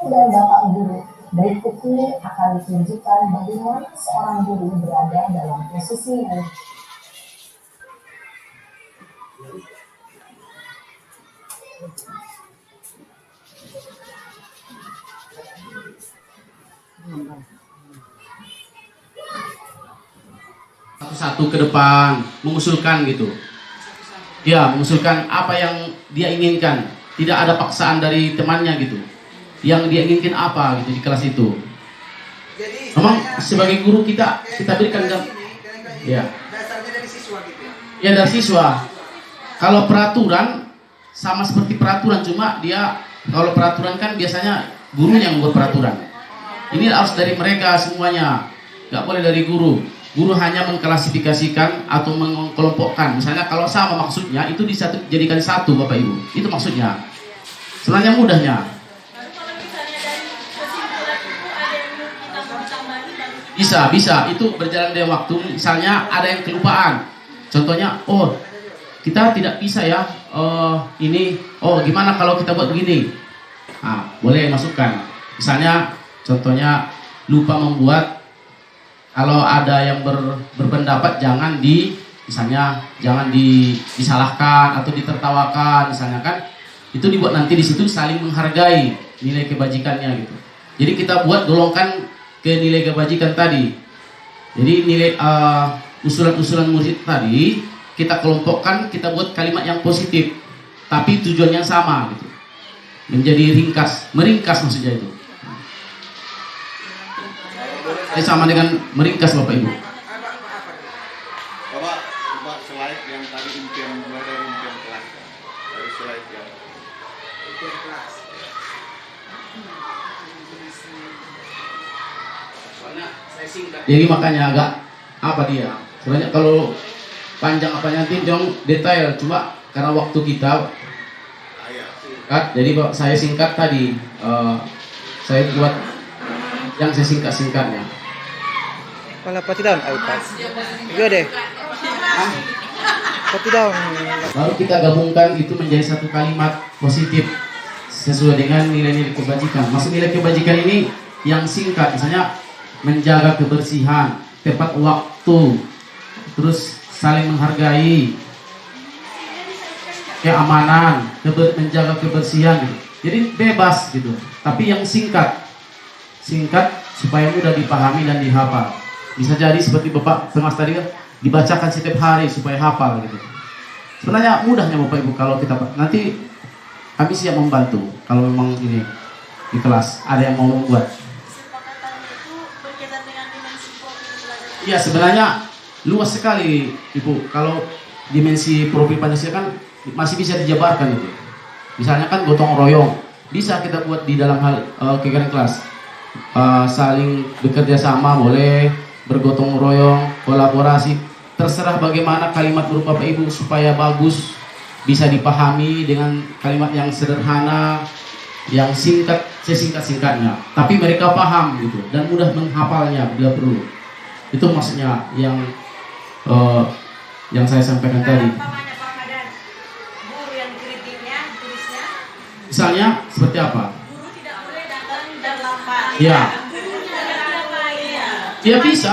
Dan Bapak Guru, berikut ini akan ditunjukkan bagaimana seorang guru berada dalam posisi yang satu-satu ke depan, mengusulkan gitu. Ya, mengusulkan apa yang dia inginkan. Tidak ada paksaan dari temannya gitu. Yang dia inginkan apa gitu di kelas itu. Jadi Memang sebagai guru kita berikan ya. dasarnya dari siswa gitu ya. Ya dari siswa. Kalau peraturan sama seperti peraturan, cuma dia kalau peraturan kan biasanya gurunya yang buat peraturan. Ini harus dari mereka semuanya, nggak boleh dari guru. Guru hanya mengklasifikasikan atau mengkelompokkan. Misalnya kalau sama maksudnya itu dijadikan satu, Bapak Ibu. Itu maksudnya. Sebenarnya mudahnya. Bisa. Itu berjalan dengan waktu. Misalnya ada yang kelupaan. Contohnya, kita tidak bisa ya. Gimana kalau kita buat begini? Nah, boleh masukkan. Misalnya, contohnya lupa membuat. Kalau ada yang berpendapat jangan disalahkan atau ditertawakan, misalnya kan. Itu dibuat nanti di situ saling menghargai nilai kebajikannya gitu. Jadi kita buat golongkan ke nilai kebajikan tadi. Jadi nilai usulan-usulan murid tadi kita kelompokkan, kita buat kalimat yang positif, tapi tujuan yang sama gitu. Menjadi meringkas maksudnya itu. Ini sama dengan meringkas Bapak Ibu. Coba slide yang tadi impian mulai dari impian kelas. Dari slide yang Impian kelas. Jadi makanya agak apa dia? Sebenarnya kalau panjang apa nanti dong detail, cuma karena waktu kita singkat, jadi saya singkat tadi. Saya buat yang saya singkat-singkatnya. Kalau pati down, iPad. Iya deh. Pati down. Lalu kita gabungkan itu menjadi satu kalimat positif sesuai dengan nilai-nilai kebajikan. Maksud nilai kebajikan ini yang singkat, misalnya menjaga kebersihan, tepat waktu, terus saling menghargai, keamanan, menjaga kebersihan gitu. Jadi bebas gitu, tapi yang singkat supaya mudah dipahami dan dihafal. Bisa jadi seperti Bapak Pengas tadi kan, dibacakan setiap hari supaya hafal gitu. Sebenarnya mudahnya Bapak Ibu kalau kita nanti kami siap membantu kalau memang ini di kelas ada yang mau membuat. Iya sebenarnya luas sekali Ibu. Kalau dimensi profil Pancasila kan masih bisa dijabarkan itu. Misalnya kan gotong royong bisa kita buat di dalam hal kegiatan kelas. Saling bekerja sama boleh, bergotong royong, kolaborasi, terserah bagaimana kalimat berupa Bapak Ibu supaya bagus, bisa dipahami dengan kalimat yang sederhana, yang singkat, sesingkat-singkatnya, tapi mereka paham gitu dan mudah menghafalnya bila perlu. Itu maksudnya yang saya sampaikan tadi. Misalnya seperti apa? Ya, ya bisa.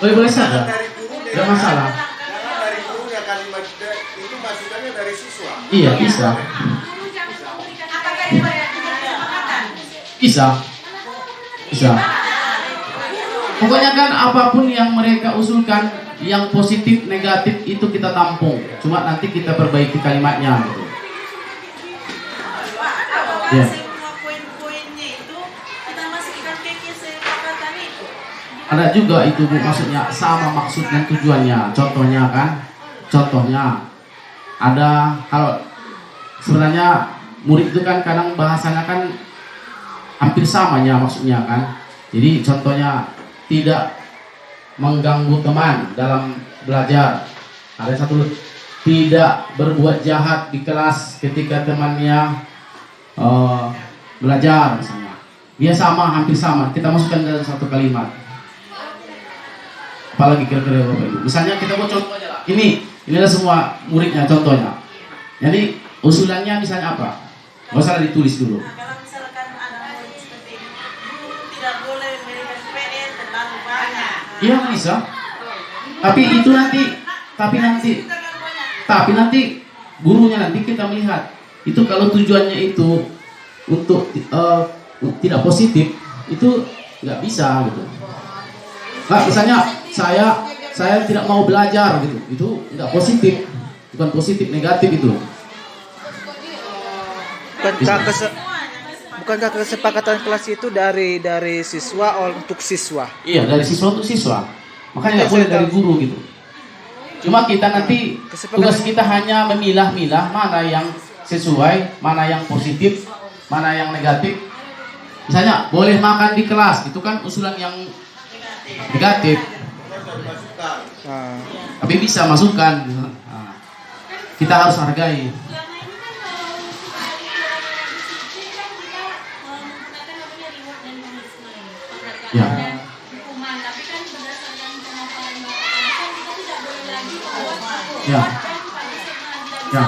Boleh saja, tidak masalah. Karena dari gurunya kalimat itu masukannya dari siswa. Iya bisa. Bisa. Pokoknya kan apapun yang mereka usulkan, yang positif, negatif itu kita tampung. Cuma nanti kita perbaiki kalimatnya. Gitu. Ya. Ada juga itu Bu, maksudnya sama maksud dan tujuannya. Contohnya ada kalau sebenarnya murid itu kan kadang bahasanya kan hampir samanya maksudnya kan. Jadi contohnya tidak mengganggu teman dalam belajar. Ada satu tidak berbuat jahat di kelas ketika temannya belajar misalnya. Dia hampir sama. Kita masukkan dalam satu kalimat. Apalagi kira-kira Bapak Ibu. Misalnya kita buat contoh aja lah. Inilah semua muridnya contohnya. Jadi usulannya misalnya apa? Nggak usah ditulis dulu. Nah, kalau misalkan ada murid seperti ini, guru tidak boleh memberikan PN terlalu banyak. Iya bisa. Tapi nanti gurunya nanti kita melihat itu kalau tujuannya itu untuk tidak positif itu nggak bisa gitu. Nah, misalnya saya tidak mau belajar gitu, itu nggak positif, bukan positif, negatif itu. Bukankah kesepakatan kelas itu dari siswa untuk siswa? Iya, dari siswa untuk siswa. Makanya nggak boleh dari guru gitu. Cuma kita nanti tugas kita hanya memilah-milah mana yang sesuai, mana yang positif, mana yang negatif. Misalnya boleh makan di kelas, itu kan usulan yang negatif. Tapi bisa masukkan. Kita harus hargai. Ya. Ya. Ya.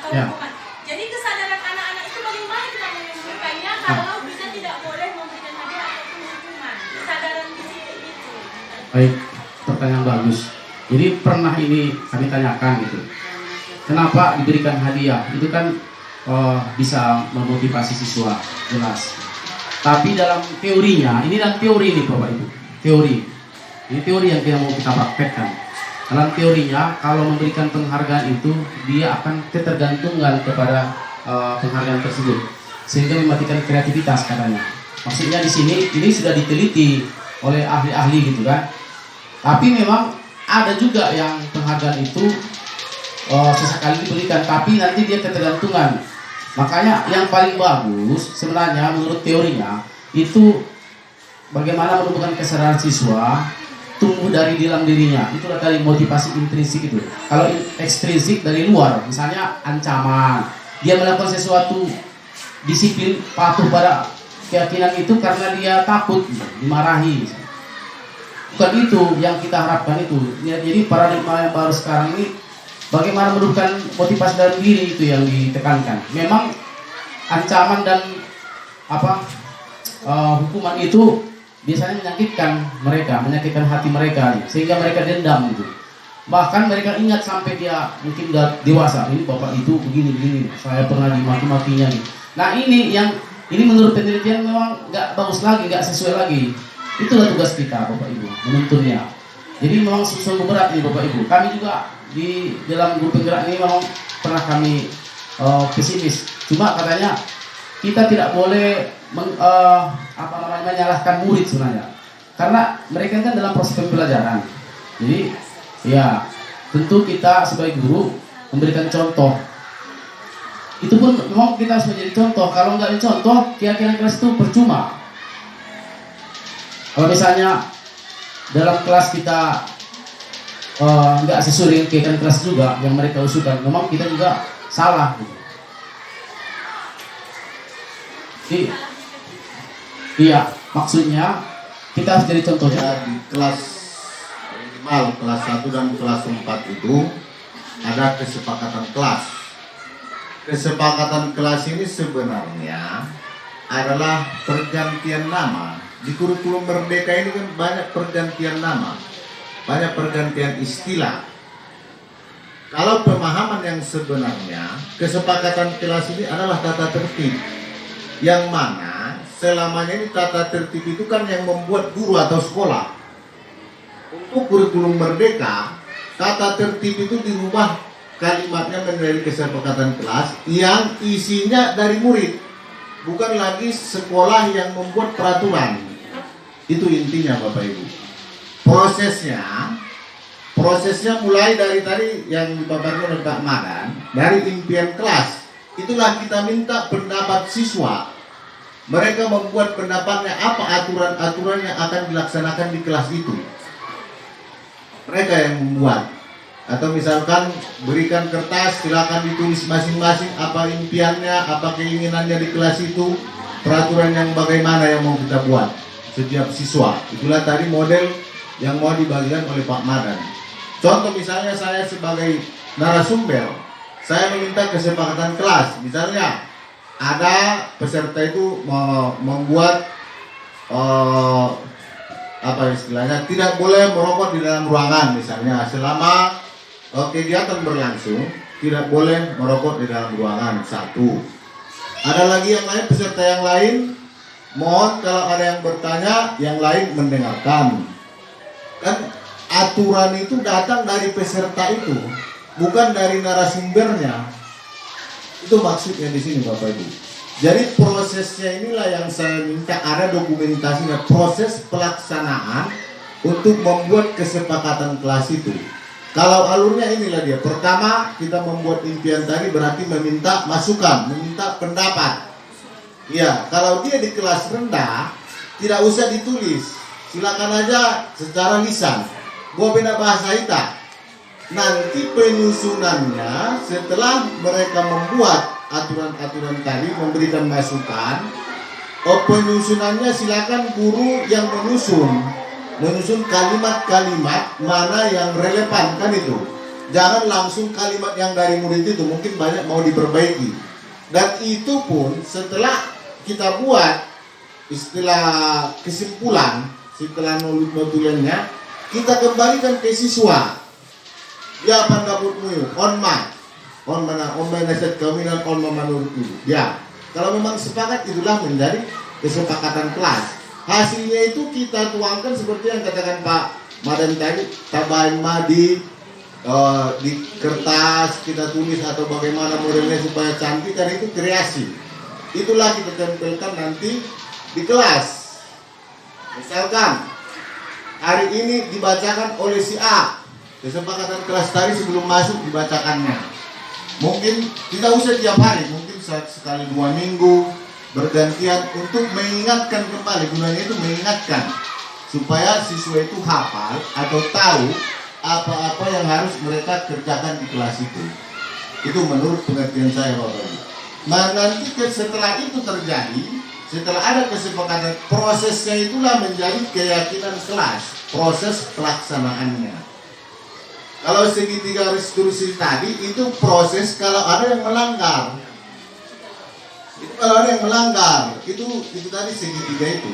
Ya. Jadi kesadaran anak-anak itu bagaimana kita menumbuhkannya kalau kita tidak boleh memberikan hadiah ataupun hukuman. Kesadaran di situ itu. Baik, pertanyaan bagus. Jadi pernah ini kami tanyakan gitu. Kenapa diberikan hadiah? Itu kan bisa memotivasi siswa, jelas. Tapi dalam teorinya, ini dalam teori nih Bapak Ibu. Teori. Ini teori yang kita mau kita praktekkan. Dalam teorinya, kalau memberikan penghargaan itu, dia akan ketergantungan kepada penghargaan tersebut, sehingga mematikan kreativitas katanya. Maksudnya di sini, ini sudah diteliti oleh ahli-ahli gitu kan. Tapi memang ada juga yang penghargaan itu sesekali diberikan, tapi nanti dia ketergantungan. Makanya yang paling bagus sebenarnya menurut teorinya itu bagaimana menumbuhkan kesadaran siswa tumbuh dari dalam dirinya. Itulah tadi motivasi intrinsik itu. Kalau ekstrinsik dari luar, misalnya ancaman, dia melakukan sesuatu disiplin patuh pada keyakinan itu karena dia takut dimarahi. Bukan itu yang kita harapkan itu. Jadi paradigma yang baru sekarang ini bagaimana menumbuhkan motivasi dalam diri itu yang ditekankan. Memang ancaman dan hukuman itu biasanya menyakitkan mereka, menyakitkan hati mereka, sehingga mereka dendam gitu. Bahkan mereka ingat sampai dia mungkin udah dewasa, ini bapak itu begini, saya pernah dimaki-makinya gitu. Nah ini menurut penelitian memang nggak bagus lagi, nggak sesuai lagi. Itulah tugas kita Bapak Ibu, menuntunnya. Jadi memang sungguh berat nih Bapak Ibu. Kami juga di dalam grup penggerak ini memang pernah kami pesimis. Cuma katanya kita tidak boleh menyalahkan murid sebenarnya. Karena mereka kan dalam proses pembelajaran. Jadi ya tentu kita sebagai guru memberikan contoh. Itu pun memang kita harus menjadi contoh. Kalau nggak dicontoh, keyakinan kelas itu percuma. Kalau misalnya dalam kelas kita nggak sesuai dengan keyakinan kelas juga yang mereka usulkan, memang kita juga salah. Jadi, iya, maksudnya kita harus jadi contohnya. Di kelas minimal kelas 1 dan kelas 4 itu ada kesepakatan kelas. Kesepakatan kelas ini sebenarnya adalah pergantian nama. Di kurikulum Merdeka ini kan banyak pergantian nama, banyak pergantian istilah. Kalau pemahaman yang sebenarnya, kesepakatan kelas ini adalah tata tertib, yang mana selamanya ini tata tertib itu kan yang membuat guru atau sekolah. Untuk kurikulum Merdeka, tata tertib itu dirubah kalimatnya menjadi kesepakatan kelas yang isinya dari murid, bukan lagi sekolah yang membuat peraturan. Itu intinya Bapak Ibu. Prosesnya mulai dari tadi yang dipaparkan oleh Pak Madan, dari impian kelas. Itulah kita minta pendapat siswa. Mereka membuat pendapatnya apa aturan-aturan yang akan dilaksanakan di kelas itu. Mereka yang membuat. Atau misalkan berikan kertas, silakan ditulis masing-masing apa impiannya, apa keinginannya di kelas itu, peraturan yang bagaimana yang mau kita buat setiap siswa. Itulah tadi model yang mau dibagikan oleh Pak Madan. Contoh misalnya saya sebagai narasumber, saya meminta kesepakatan kelas. Misalnya ada peserta itu membuat apa istilahnya, tidak boleh merokok di dalam ruangan misalnya selama kegiatan berlangsung, tidak boleh merokok di dalam ruangan. Satu. Ada lagi yang lain, peserta yang lain, mohon kalau ada yang bertanya, yang lain mendengarkan. Kan aturan itu datang dari peserta itu, bukan dari narasumbernya. Itu maksudnya di sini Bapak Ibu. Jadi prosesnya inilah yang saya minta ada dokumentasinya, proses pelaksanaan untuk membuat kesepakatan kelas itu. Kalau alurnya inilah dia. Pertama, kita membuat impian tadi berarti meminta masukan, meminta pendapat. Ya, kalau dia di kelas rendah, tidak usah ditulis. Silakan aja secara lisan. Gua beda bahasa kita. Nanti penyusunannya setelah mereka membuat aturan-aturan tadi, memberikan masukan, penyusunannya silakan guru yang menyusun kalimat-kalimat mana yang relevan, kan itu. Jangan langsung kalimat yang dari murid itu, mungkin banyak mau diperbaiki. Dan itu pun setelah kita buat istilah kesimpulan, setelah notulennya, kita kembalikan ke siswa. Ya pandaputmu, on mana set kaminan on menurutku. Ya, kalau memang sepakat itulah menjadi kesepakatan kelas. Hasilnya itu kita tuangkan seperti yang katakan Pak Madan tadi, tambahin di kertas kita tulis atau bagaimana modelnya supaya cantik, dan itu kreasi. Itulah kita tempelkan nanti di kelas. Misalkan hari ini dibacakan oleh si A, kesepakatan kelas tadi sebelum masuk dibacakannya. Mungkin tidak usah tiap hari, mungkin sekali 2 minggu bergantian untuk mengingatkan kembali. Gunanya itu mengingatkan supaya siswa itu hafal atau tahu apa-apa yang harus mereka kerjakan di kelas itu. Itu menurut pengertian saya Bapak Ibu. Nah nanti setelah itu terjadi, setelah ada kesepakatan, prosesnya itulah menjadi keyakinan kelas, proses pelaksanaannya. Kalau segitiga restitusi tadi itu proses kalau ada yang melanggar. Itu kalau ada yang melanggar, itu tadi segitiga itu.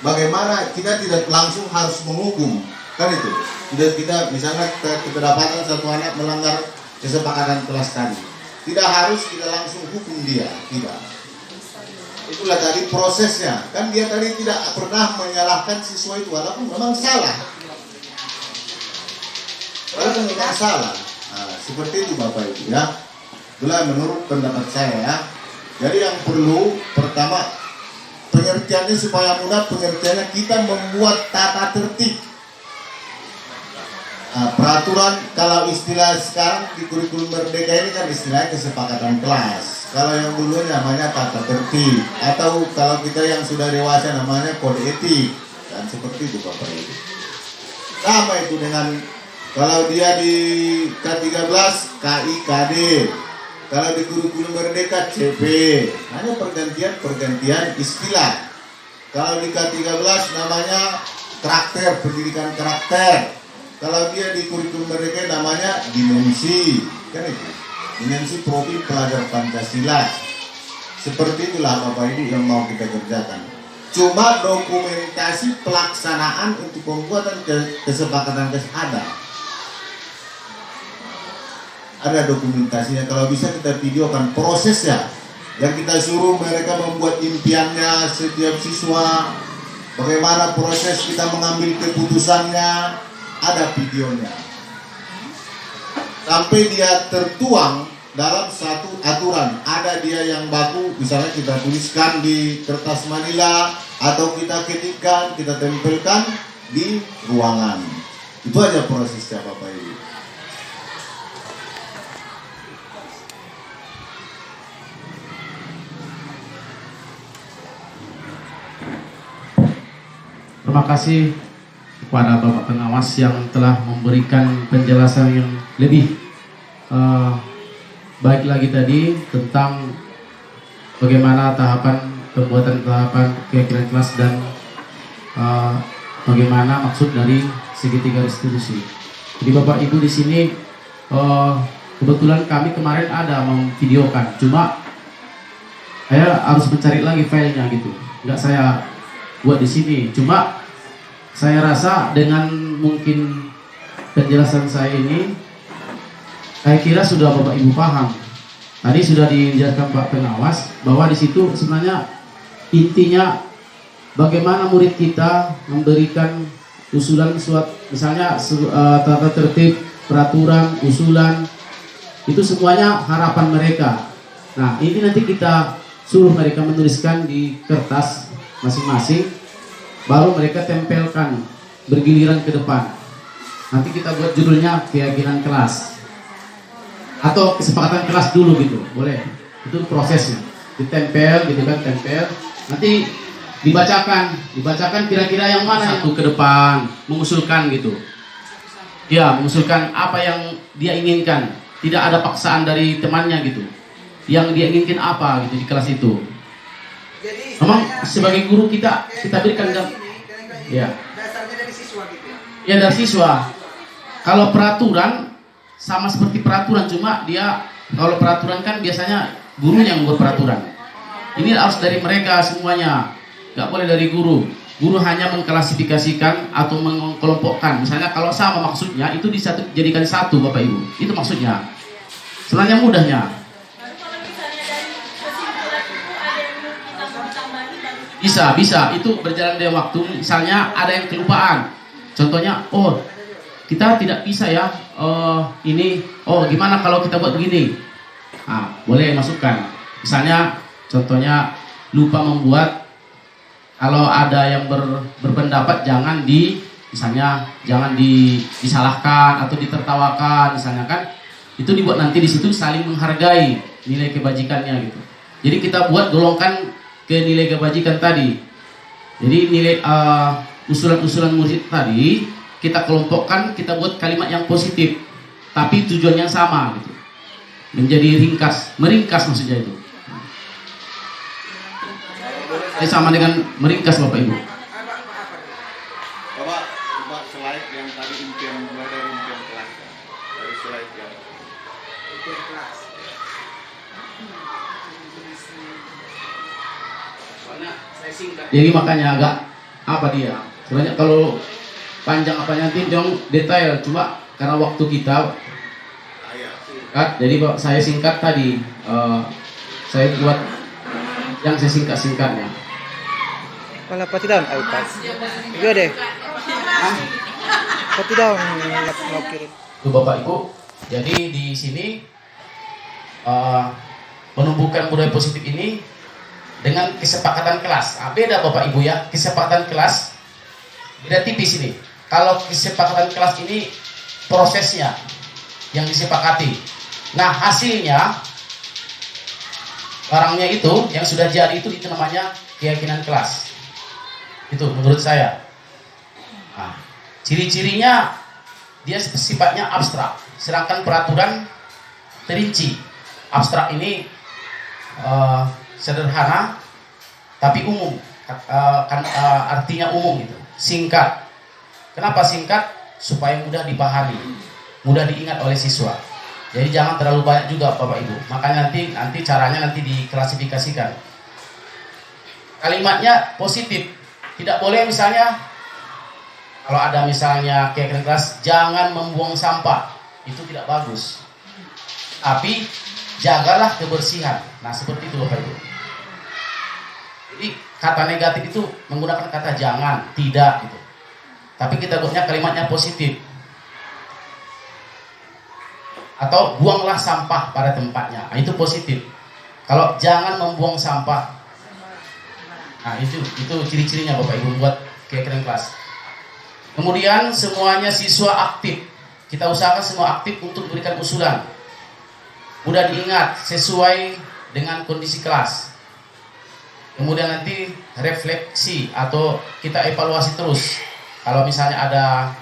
Bagaimana kita tidak langsung harus menghukum, kan itu. Tidak kita misalnya kita dapatkan satu anak melanggar kesepakatan kelas tadi, tidak harus kita langsung hukum dia, tidak. Itulah tadi prosesnya. Kan dia tadi tidak pernah menyalahkan siswa itu, walaupun memang salah. Walaupun memang salah. Nah, seperti itu Bapak Ibu ya. Itulah menurut pendapat saya ya. Jadi yang perlu pertama pengertiannya supaya mudah, pengertiannya kita membuat tata tertib. Nah, peraturan kalau istilah sekarang di kurikulum Merdeka ini kan istilahnya kesepakatan kelas. Kalau yang dulu namanya tata tertib, atau kalau kita yang sudah dewasa namanya kode etik. Dan seperti itu Bapak Ibu. Sama itu dengan kalau dia di K13 KIKD. Kalau di kurikulum Merdeka CP, hanya pergantian istilah. Kalau di K13 namanya karakter, pendidikan karakter. Kalau dia di kurikulum Merdeka namanya dimensi, kan itu. Dimensi profil pelajar Pancasila. Seperti itulah Bapak Ibu yang mau kita kerjakan. Cuma dokumentasi pelaksanaan untuk pembuatan kesepakatan ada dokumentasinya. Kalau bisa kita videokan prosesnya, yang kita suruh mereka membuat impiannya setiap siswa, bagaimana proses kita mengambil keputusannya, ada videonya sampai dia tertuang dalam satu aturan. Ada dia yang baku, misalnya kita tuliskan di kertas manila atau kita ketikkan, kita tempelkan di ruangan. Itu aja prosesnya Bapak Ibu. Terima kasih kepada Bapak Pengawas yang telah memberikan penjelasan yang lebih baik lagi tadi tentang bagaimana pembuatan tahapan keyakinan kelas dan bagaimana maksud dari segitiga restitusi. Jadi Bapak Ibu di sini kebetulan kami kemarin ada memvideokan, cuma saya harus mencari lagi filenya gitu. Nggak saya buat di sini. Cuma saya rasa dengan mungkin penjelasan saya ini, saya kira sudah Bapak Ibu paham. Tadi sudah dijelaskan Pak Pengawas bahwa di situ sebenarnya intinya bagaimana murid kita memberikan usulan misalnya tata tertib, peraturan, usulan, itu semuanya harapan mereka. Nah, ini nanti kita suruh mereka menuliskan di kertas masing-masing, baru mereka tempelkan bergiliran ke depan. Nanti kita buat judulnya keyakinan kelas atau kesepakatan kelas dulu gitu, boleh. Itu prosesnya, ditempel gitu kan, tempel. Nanti dibacakan kira-kira yang mana satu ke depan, mengusulkan gitu. Ya, mengusulkan apa yang dia inginkan. Tidak ada paksaan dari temannya gitu. Yang dia inginkan apa gitu di kelas itu. Memang sebagai guru kita berikan ya. Dasarnya dari siswa gitu ya. Ya, dari siswa. Kalau peraturan sama seperti peraturan, cuma dia kalau peraturan kan biasanya gurunya yang membuat peraturan. Ini harus dari mereka semuanya. Nggak boleh dari guru. Guru hanya mengklasifikasikan atau mengkelompokkan. Misalnya kalau sama maksudnya itu dijadikan satu Bapak Ibu. Itu maksudnya. Sebenarnya mudahnya. Bisa, itu berjalan dengan waktu. Misalnya ada yang kelupaan. Contohnya, kita tidak bisa ya, gimana kalau kita buat begini? Nah, boleh masukkan. Misalnya, contohnya lupa membuat, kalau ada yang berpendapat jangan disalahkan atau ditertawakan, misalnya kan, itu dibuat nanti di situ saling menghargai nilai kebajikannya gitu. Jadi kita buat golongkan ke nilai kebajikan tadi. Jadi nilai usulan-usulan murid tadi kita kelompokkan, kita buat kalimat yang positif, tapi tujuannya sama gitu. Menjadi meringkas maksudnya itu. Sama dengan meringkas Bapak Ibu. Coba slide yang tadi impian mulai dari impian kelas ya. Dari slide yang Impian kelas. Soalnya saya singkat. Jadi makanya agak apa dia? Sebenarnya kalau panjang apanya nanti dong detail, cuma karena waktu kita singkat, jadi saya singkat tadi. Saya buat yang saya singkat-singkatnya. Wala pati daw iPad. Iya deh. Pati daw ngakirin. Tuh Bapak Ibu, jadi di sini menumbuhkan budaya positif ini dengan kesepakatan kelas. Beda Bapak Ibu ya, kesepakatan kelas beda tipis ini. Kalau kesepakatan kelas ini prosesnya yang disepakati. Nah hasilnya barangnya itu yang sudah jadi itu namanya keyakinan kelas. Itu menurut saya. Nah, ciri-cirinya dia sifatnya abstrak, sedangkan peraturan terinci. Abstrak ini sederhana tapi umum, artinya umum gitu, singkat. Kenapa singkat? Supaya mudah dipahami, mudah diingat oleh siswa. Jadi jangan terlalu banyak juga Bapak Ibu. Makanya nanti caranya nanti diklasifikasikan. Kalimatnya positif. Tidak boleh misalnya kalau ada misalnya keyakinan kelas jangan membuang sampah. Itu tidak bagus. Tapi jagalah kebersihan. Nah, seperti itu Bapak Ibu. Jadi kata negatif itu menggunakan kata jangan, tidak gitu. Tapi kita buatnya kalimatnya positif. Atau buanglah sampah pada tempatnya. Nah, itu positif. Kalau jangan membuang sampah. Nah, itu ciri-cirinya Bapak Ibu buat keyakinan kelas. Kemudian semuanya siswa aktif. Kita usahakan semua aktif untuk memberikan usulan. Mudah diingat sesuai dengan kondisi kelas. Kemudian nanti refleksi atau kita evaluasi terus. Kalau misalnya ada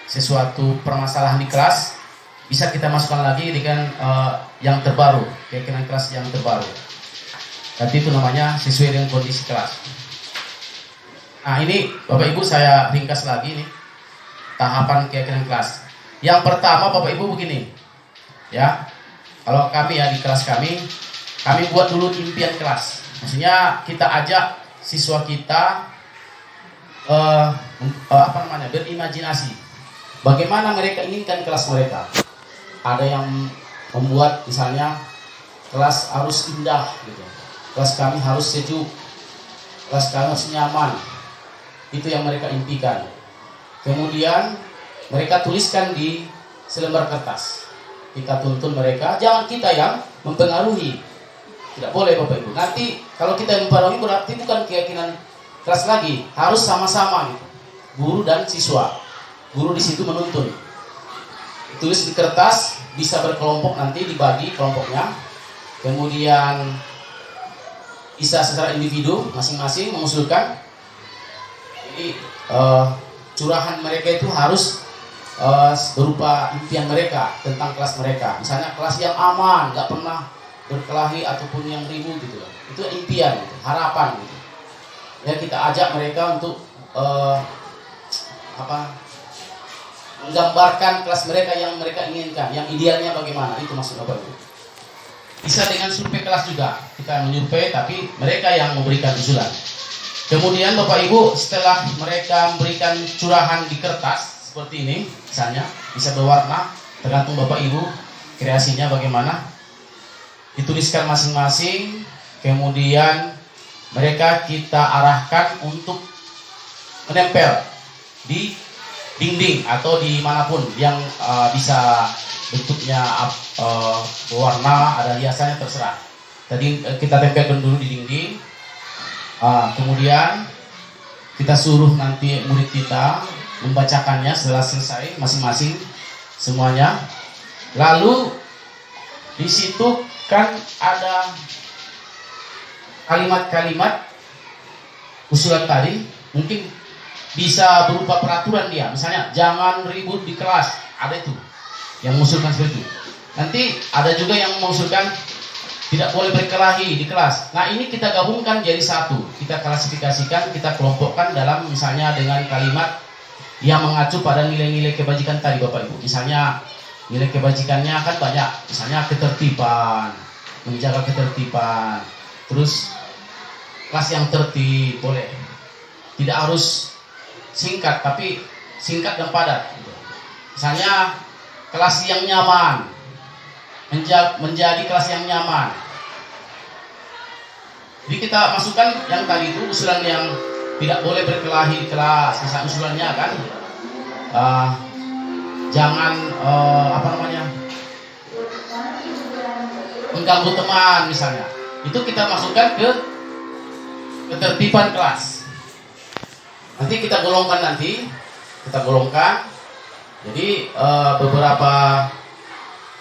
sesuatu permasalahan di kelas, bisa kita masukkan lagi dengan yang terbaru, keyakinan kelas yang terbaru. Nanti itu namanya sesuai dengan kondisi kelas. Nah ini Bapak Ibu saya ringkas lagi nih tahapan keyakinan kelas. Yang pertama Bapak Ibu begini, ya. Kalau kami ya di kelas kami buat dulu impian kelas. Maksudnya kita ajak siswa kita berimajinasi. Bagaimana mereka inginkan kelas mereka. Ada yang membuat misalnya kelas harus indah gitu. Kelas kami harus sejuk. Kelas kami harus nyaman. Itu yang mereka impikan. Kemudian mereka tuliskan di selembar kertas. Kita tuntun mereka, jangan kita yang mempengaruhi. Tidak boleh Bapak Ibu. Nanti kalau kita yang mempengaruhi berarti bukan keyakinan kelas lagi, harus sama-sama gitu. Guru dan siswa. Guru di situ menuntun. Tulis di kertas, bisa berkelompok nanti dibagi kelompoknya. Kemudian bisa secara individu masing-masing mengusulkan. Jadi curahan mereka itu harus berupa impian mereka tentang kelas mereka. Misalnya kelas yang aman, nggak pernah berkelahi ataupun yang ribut gitu. Itu impian, gitu, harapan gitu. Ya kita ajak mereka untuk menggambarkan kelas mereka yang mereka inginkan, yang idealnya bagaimana. Itu maksud Bapak Ibu. Bisa dengan survei kelas juga. Kita menyurvei tapi mereka yang memberikan usulan. Kemudian Bapak Ibu setelah mereka memberikan curahan di kertas seperti ini, misalnya bisa berwarna, tergantung Bapak Ibu kreasinya bagaimana. Dituliskan masing-masing, kemudian mereka kita arahkan untuk menempel di dinding atau di manapun yang bisa bentuknya berwarna, ada hiasannya terserah. Jadi kita tempelkan dulu di dinding. Kemudian kita suruh nanti murid kita membacakannya setelah selesai masing-masing semuanya. Lalu di situ kan ada kalimat-kalimat usulan tadi, mungkin bisa berupa peraturan dia. Misalnya jangan ribut di kelas, ada itu yang mengusulkan seperti itu. Nanti ada juga yang mengusulkan tidak boleh berkelahi di kelas. Nah ini kita gabungkan jadi satu. Kita klasifikasikan, kita kelompokkan dalam misalnya dengan kalimat yang mengacu pada nilai-nilai kebajikan tadi Bapak Ibu. Misalnya nilai kebajikannya kan banyak. Misalnya ketertiban, menjaga ketertiban. Terus kelas yang tertib boleh. Tidak harus singkat, tapi singkat dan padat. Misalnya kelas yang nyaman, menjadi kelas yang nyaman. Jadi kita masukkan yang tadi itu usulan yang tidak boleh berkelahi di kelas. Misalnya usulannya kan jangan mengganggu teman misalnya. Itu kita masukkan ke ketertiban kelas. Nanti kita golongkan jadi beberapa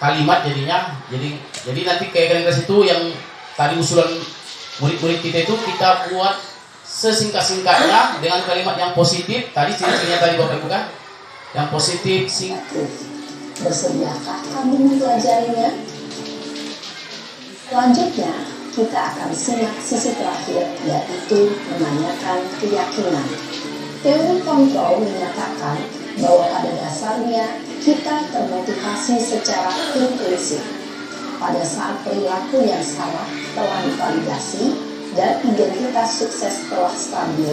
kalimat jadinya. Jadi nanti kayak kelas itu yang tadi usulan murid-murid kita itu kita buat sesingkat-singkatnya dengan kalimat yang positif. Tadi ciri-cirinya tadi Bapak Ibu kan, yang positif, singkat. Bersediakah kamu mempelajarinya? Selanjutnya, kita akan simak sisi terakhir, yaitu menanyakan keyakinan. Teori kontrol menyatakan bahwa pada dasarnya kita termotivasi secara implisit. Pada saat perilaku yang salah telah divalidasi dan identitas sukses telah stabil,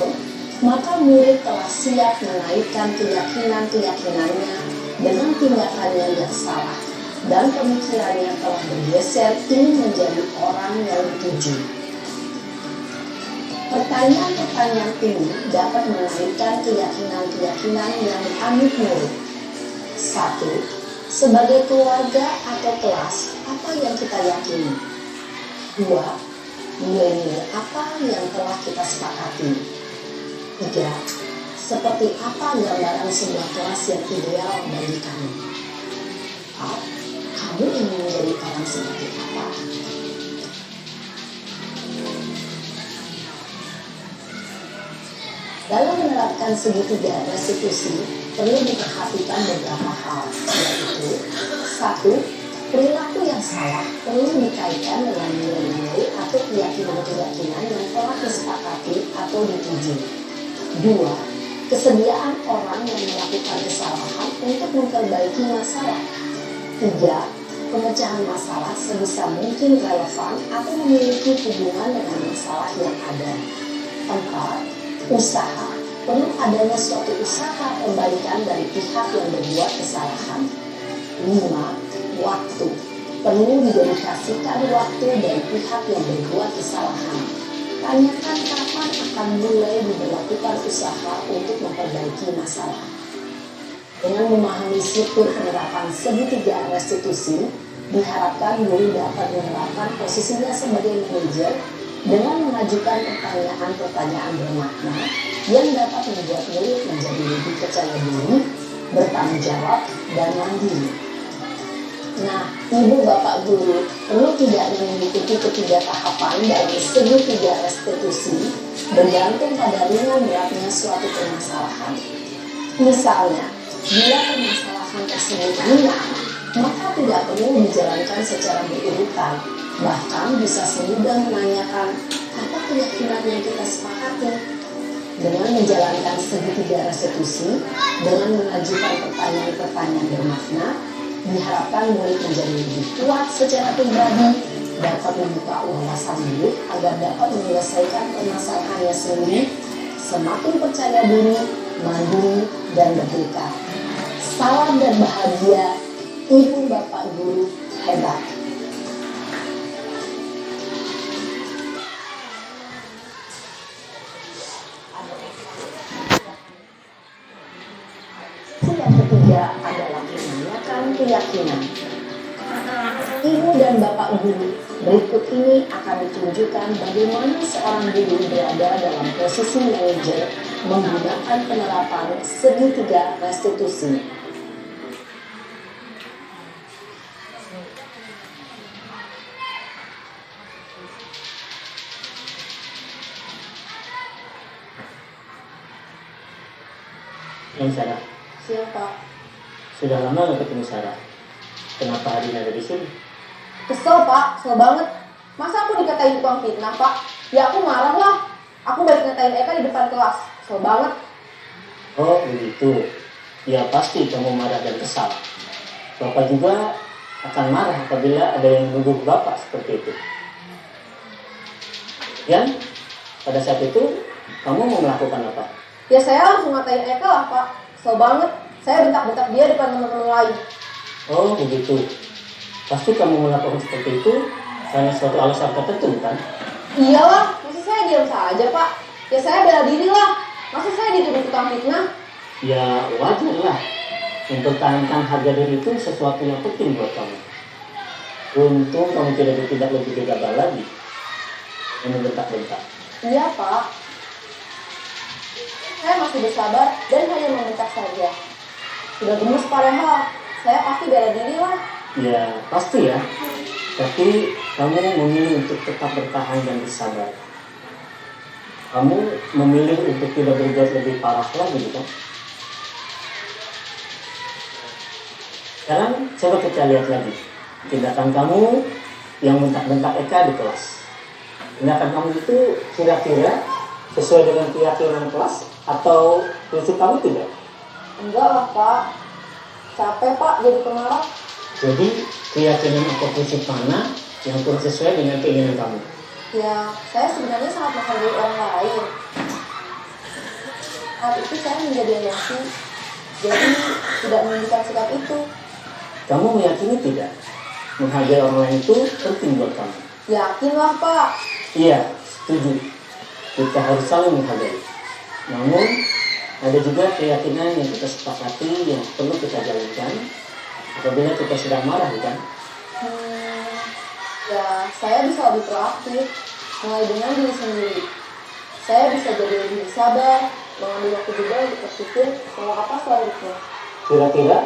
maka murid telah siap menaikkan keyakinan-keyakinannya dengan tindakannya yang salah, dan pemikirannya telah bergeser ingin menjadi orang yang dituju. Pertanyaan-pertanyaan ini dapat menaikkan keyakinan-keyakinan yang dianut murid. 1. Sebagai keluarga atau kelas, apa yang kita yakini? 2. Nilai-nilai apa yang telah kita sepakati? 3. Seperti apa gambaran sebuah kelas yang ideal bagi kamu? 4. Kamu ingin menjadi orang seperti apa? Dalam menerapkan segitiga restitusi, perlu diperhatikan beberapa hal, yaitu 1. Perilaku yang salah perlu dikaitkan dengan nilai-nilai atau keyakinan-keyakinan yang telah disepakati atau dituju. 2. Kesediaan orang yang melakukan kesalahan untuk memperbaiki masalah. 3. Pemecahan masalah sebisa mungkin relevan atau memiliki hubungan dengan masalah yang ada. 4. Usaha. Perlu adanya suatu usaha perbaikan dari pihak yang berbuat kesalahan. 5. Waktu. Perlu didedikasikan waktu dari pihak yang berbuat kesalahan. Tanyakan kapan akan mulai diberlakukan usaha untuk memperbaiki masalah. Dengan memahami struktur penerapan segitiga restitusi, diharapkan guru dapat menerapkan posisinya sebagai manajer dengan mengajukan pertanyaan-pertanyaan bermakna yang dapat membuat murid menjadi lebih percaya diri, bertanggung jawab, dan mandiri. Nah, Ibu Bapak Guru perlu tidaknya mengikuti ketiga tahapan dari segitiga restitusi bergantung pada ringan beratnya suatu permasalahan. Misalnya, bila permasalahan tersebut ringan, maka tidak perlu dijalankan secara berurutan. Bahkan bisa semudah menanyakan apa keyakinan yang kita sepakati. Dengan menjalankan segitiga restitusi, dengan mengajukan pertanyaan-pertanyaan bermakna, diharapkan murid menjadi lebih kuat secara pribadi, dapat membuka wawasan murid agar dapat menyelesaikan permasalahannya sendiri, semakin percaya diri, mandiri, dan merdeka. Salam dan bahagia, Ibu Bapak Guru hebat. Yang ketiga adalah menanyakan keyakinan. Ibu dan Bapak Guru, berikut ini akan ditunjukkan bagaimana seorang guru berada dalam posisi manajer menggunakan penerapan segitiga restitusi. Yang Sarah, Siapa? sudah lama gak ketemu Sarah? Kenapa hari ini ada di sini? Kesel Pak, kesel banget. Masa aku dikatain tukang fitnah Pak? Ya aku marah lah. Aku balik ngatain Eka di depan kelas. Kesel banget. Oh begitu. Ya pasti kamu marah dan kesal. Bapak juga akan marah apabila ada yang menuduh Bapak seperti itu. Yan, Pada saat itu, kamu mau melakukan apa? Ya saya langsung ngatain Eka lah Pak. Kesel banget. Saya bentak-bentak dia depan teman-teman lain. Oh begitu. Pasti kamu melakukan seperti itu karena suatu alasan tertentu kan? Iyalah, masa saya diam saja Pak? Ya saya bela diri lah. Masa saya dituduh tukang fitnah? Ya wajar lah. Mempertahankan harga diri itu sesuatu yang penting buat kamu. Untung kamu tidak bertindak lebih gegabah lagi. Membentak-bentak. Iya Pak. Saya masih bersabar dan hanya meminta saja. Sudah gemes padahal, saya pasti bela diri lah. Ya pasti ya. Tapi kamu memilih untuk tetap bertahan dan bersabar. Kamu memilih untuk tidak berbuat lebih parah lagi kan? Sekarang coba kita lihat lagi tindakan kamu yang bentak-bentak Eka di kelas. Tindakan kamu itu kira-kira sesuai dengan keyakinan kelas atau prinsip kamu tidak? Enggak lah Pak. Capek Pak jadi pemarah. Jadi keyakinan atau prinsip mana yang kurang sesuai dengan keinginan kamu? Ya, saya sebenarnya sangat menghargai orang lain. Saat itu saya menjadi emosi, jadi tidak menunjukkan sikap itu. Kamu meyakini tidak? Menghargai orang lain itu penting buat kamu. Yakinlah Pak. Iya, setuju. Kita harus saling menghargai. Namun, ada juga keyakinan yang kita sepakati yang perlu kita jalankan apabila kita sedang marah, bukan? Ya, saya bisa lebih proaktif, mulai dengan diri sendiri. Saya bisa jadi lebih sabar, mengambil waktu juga untuk berpikir mau apa selanjutnya. Kira-kira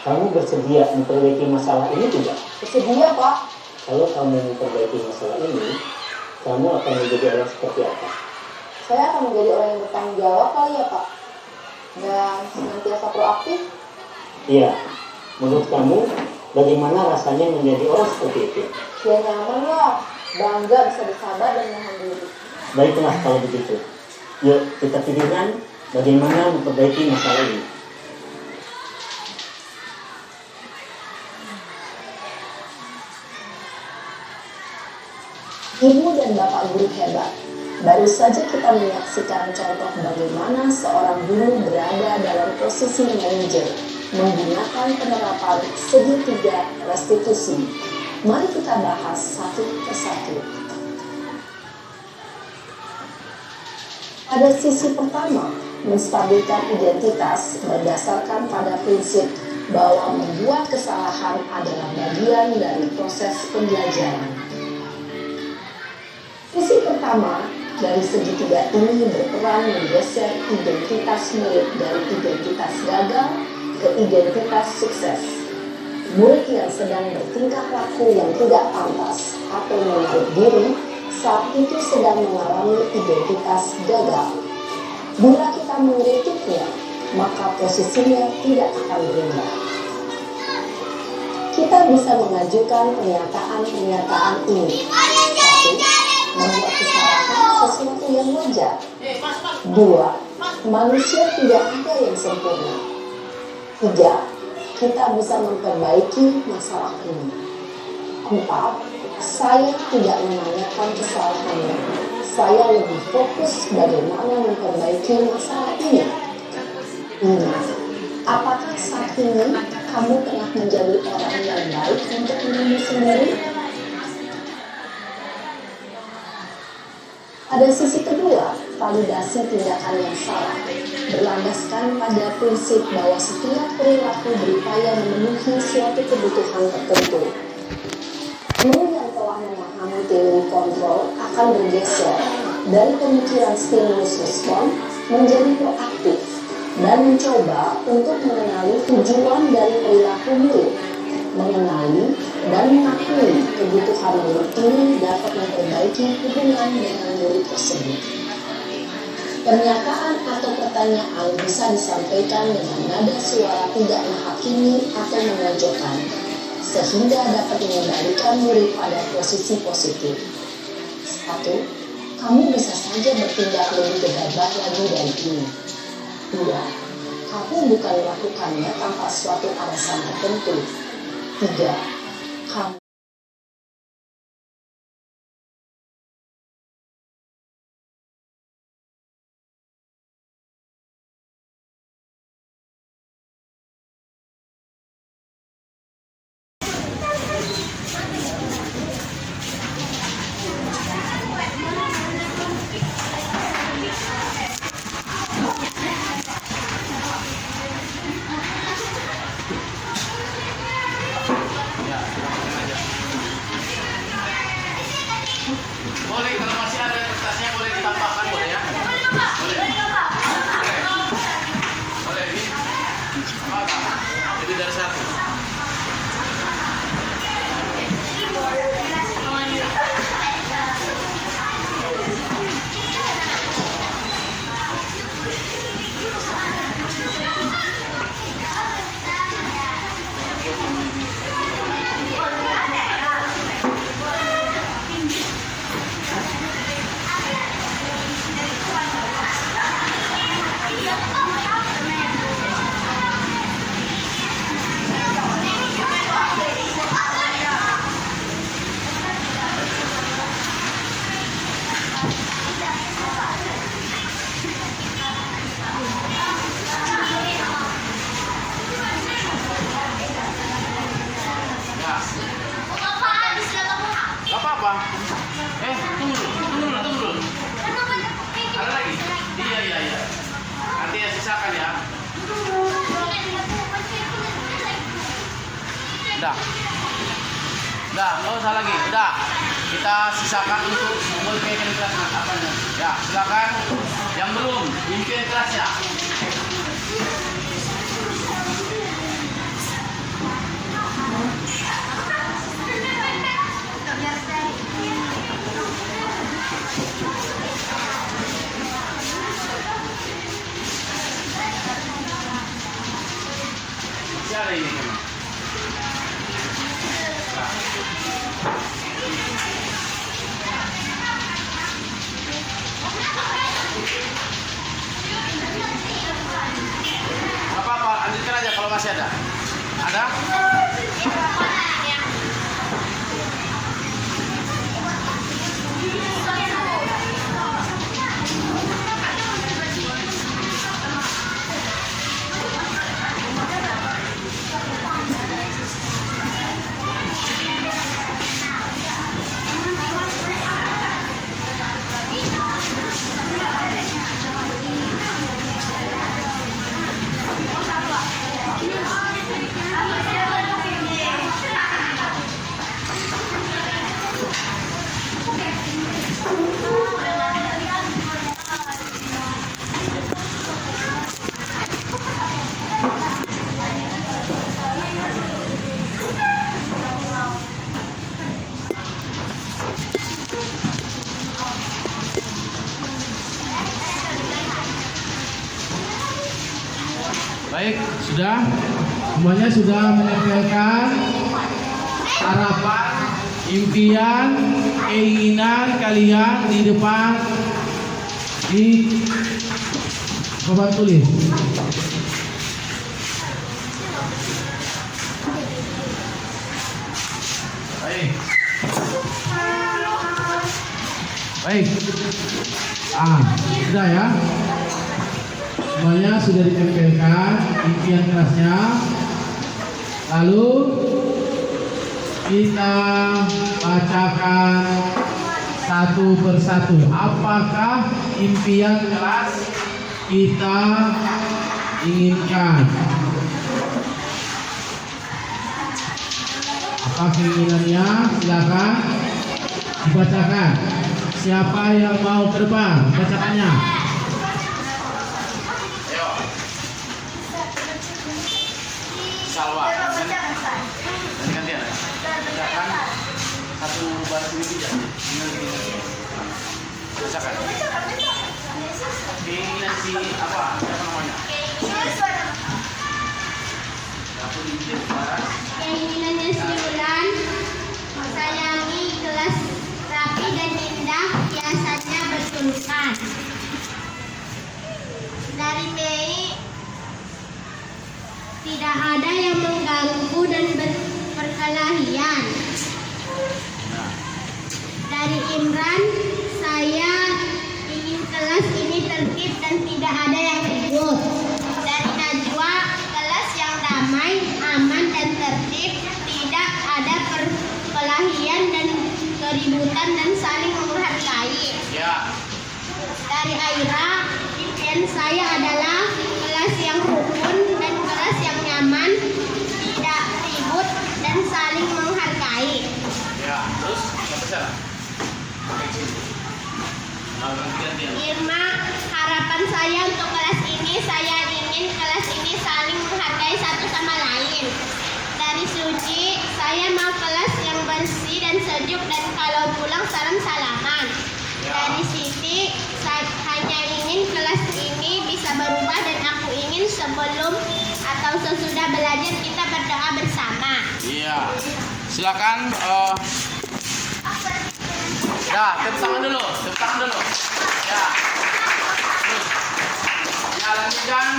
kamu bersedia memperbaiki masalah ini tidak? Bersedia Pak. Kalau kamu memperbaiki masalah ini, kamu akan menjadi orang seperti apa? Saya akan menjadi orang yang bertanggung jawab kali ya Pak. Dan senantiasa proaktif. Iya, menurut kamu bagaimana rasanya menjadi orang seperti itu? Ya nyaman lah, bangga bisa bersabar dan menahan diri. Baiklah kalau begitu. Yuk kita pikirkan bagaimana memperbaiki masalah ini. Ibu dan Bapak guru hebat. Baru saja kita menyaksikan contoh bagaimana seorang guru berada dalam posisi manajer menggunakan penerapan segitiga restitusi. Mari kita bahas satu persatu. Pada sisi pertama, menstabilkan identitas berdasarkan pada prinsip bahwa membuat kesalahan adalah bagian dari proses pembelajaran. Sisi pertama dari segitiga ini berperan menggeser identitas murid dari identitas gagal ke identitas sukses. Murid yang sedang bertingkah laku yang tidak pantas atau menarik diri saat itu sedang mengalami identitas gagal. Bila kita mengkritiknya, maka posisinya tidak akan berubah. Kita bisa mengajukan pernyataan-pernyataan ini. 1. Membuat kesalahan sesuatu yang wajar. 2. Manusia tidak ada yang sempurna. 3. Kita bisa memperbaiki masalah ini. 4. Saya tidak menanyakan kesalahannya. Saya lebih fokus bagaimana memperbaiki masalah ini. 5. Apakah saat ini kamu tengah menjadi orang yang baik untuk dirimu sendiri? Pada sisi kedua, validasi tindakan yang salah berlandaskan pada prinsip bahwa setiap perilaku berupaya memenuhi suatu kebutuhan tertentu. Guru yang telah memahami teori kontrol akan bergeser dari pemikiran stimulus respon menjadi proaktif dan mencoba untuk mengenali tujuan dari perilaku murid. Mengenali dan mengakui kebutuhan murid ini dapat memperbaiki hubungan dengan murid tersebut. Pernyataan atau pertanyaan bisa disampaikan dengan nada suara tidak menghakimi atau memojokkan, sehingga dapat mengembalikan murid pada posisi positif. 1. Kamu bisa saja bertindak lebih gegabah lagi dari ini. 2. Kamu bukan melakukannya tanpa suatu alasan tertentu. 3. Kamu Lebih dari 1. Gak apa-apa. Tunggu dulu. Ada lagi? Iya. Nanti ya sisakan ya. Udah, nggak usah lagi. Udah, kita sisakan untuk impian kelas apanya. Ya, silakan. Yang belum, impian kelasnya. Siapa ini? Apa-apa, lanjutkan aja kalau masih ada. Ada? Baik, sudah semuanya sudah menyampaikan harapan, impian, keinginan kalian di depan di papan tulis. Baik. Sudah ya. Semuanya sudah ditempelkan impian kelasnya. Lalu kita bacakan satu persatu. Apakah impian kelas kita inginkan? Apa keinginannya? Silakan dibacakan. Siapa yang mau ke depan bacakannya? Salwa, gantian ya. Bacakan satu baris ini ya. Bacakan. Keinginan si apa? Siapa namanya? Keinginannya si Wulan sayangi kelas rapi dan indah, biasanya bertuliskan. Dari Mei, tidak ada yang mengganggu dan berkelahian. Dari Imran, saya ingin kelas ini tertib dan tidak ada yang ribut. Dari Najwa, kelas yang damai, aman dan tertib, tidak ada perkelahian dan keributan dan saling menghargai. Ya. Dari Aira, impian saya adalah kelas yang rukun dan kelas yang nyaman, tidak ribut dan saling menghargai. Ya, terus sampai sana. Irma, harapan saya untuk kelas ini, saya ingin ingin kelas ini saling menghargai satu sama lain. Dari Suci, saya mau kelas yang bersih dan sejuk dan kalau pulang salam-salaman. Dari Siti, saya hanya ingin kelas ini bisa berubah dan aku ingin sebelum atau sesudah belajar kita berdoa bersama. Iya. Silakan. Ya, tepuk tangan dulu. Ya. Ya, lanjutkan.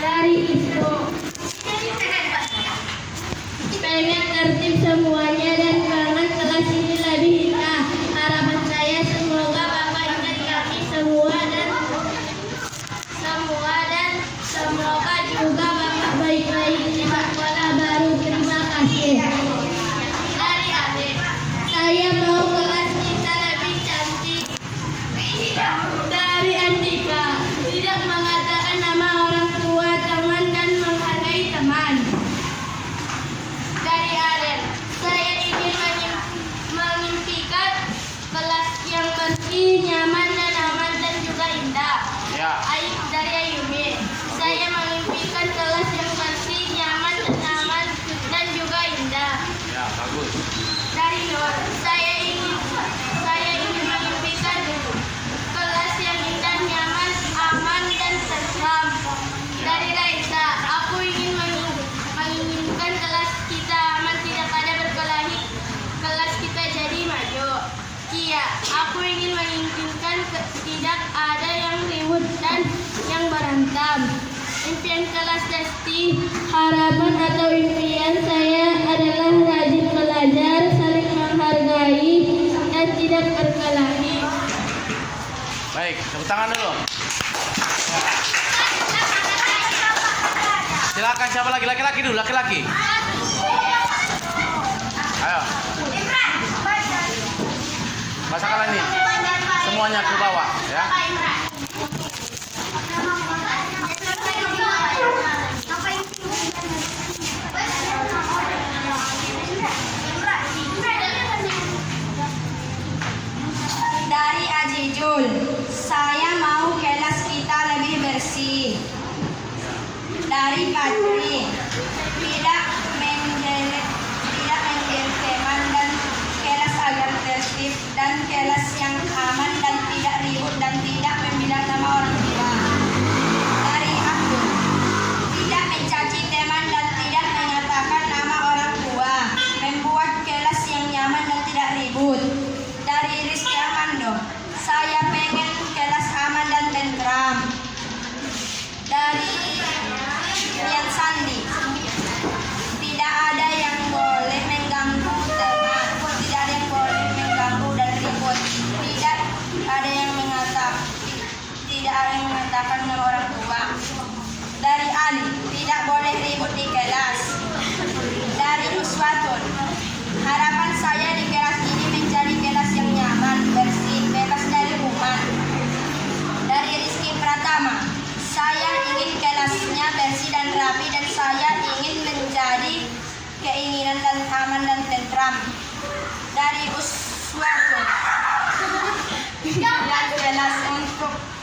Dari itu, pengen tertib semuanya dan banget kelas ini lebih indah. Harapan saya semoga Bapak ingat kami semua dan semoga juga Bapak baik-baik di sekolah baru. Terima kasih. Dari adik, saya mau kelas kita lebih cantik. Dari Andika, tidak mengatakan nama orang tua, teman dan menghargai teman. Dari Aren, saya ingin memimpikan kelas yang bersih, nyaman dan aman dan juga indah. Ya. Dari Ayumi, saya memimpikan kelas yang bersih, nyaman dan aman dan juga indah. Ya, bagus. Dari Nur, saya ingin memimpikan kelas yang indah, nyaman, aman dan tentram. Dari Raisa, aku ingin menginginkan kelas kita aman, tidak ada berkelahi, kelas kita jadi maju. Kia, aku ingin menginginkan tidak ada yang ribut dan yang berantem. Impian kelas Desti, harapan atau impian saya adalah rajin belajar, saling menghargai dan tidak berkelahi. Baik, tepuk tangan dulu. Silakan siapa lagi? Laki-laki dulu, laki-laki. Ayo. Bacakan ini. Semuanya ke bawah, ya. Dari Ajijul, saya mau kelas kita lebih bersih. Dari Patri, tidak menjerit teman dan kelas agar tertib dan kelas yang aman dan tidak ribut dan tidak membilang nama orang tua. Dari aku, tidak mencaci teman dan tidak mengatakan nama orang tua, membuat kelas yang nyaman dan tidak ribut. Dari Rizky Amando, saya pengen kelas aman dan tentram. Dari Rian Sandi, tidak ada yang boleh mengganggu teman, tidak ada yang boleh mengganggu dan ribut, tidak ada yang mengatakan nama orang tua. Dari Ali, tidak boleh ribut di kelas. Dari Uswatun, harapan saya di kelas ini menjadi kelas yang nyaman, bersih, bebas dari kuman. Dari Rizky Pratama, saya ingin kelasnya bersih dan rapi dan saya ingin menjadi keinginan dan aman dan tentram. Dari Uswatun,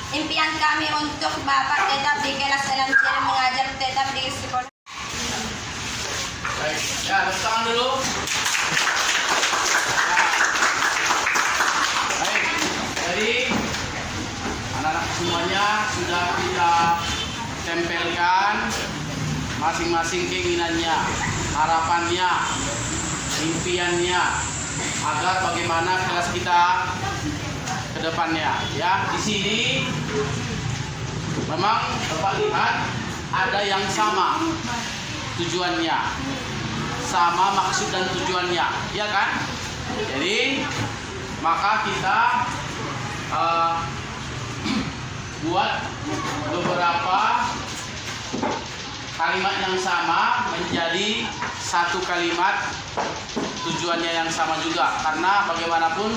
impian kami untuk Bapak tetap di kelas dan mengajar tetap di sekolah. Baik, ya, tepuk tangan dulu. Baik, jadi anak-anak semuanya sudah kita tempelkan masing-masing keinginannya, harapannya, impiannya, agar bagaimana kelas kita ke depannya. Ya, di sini memang Bapak lihat ada yang sama tujuannya, sama maksud dan tujuannya, ya kan? Jadi maka kita buat beberapa kalimat yang sama menjadi satu kalimat tujuannya yang sama juga, karena bagaimanapun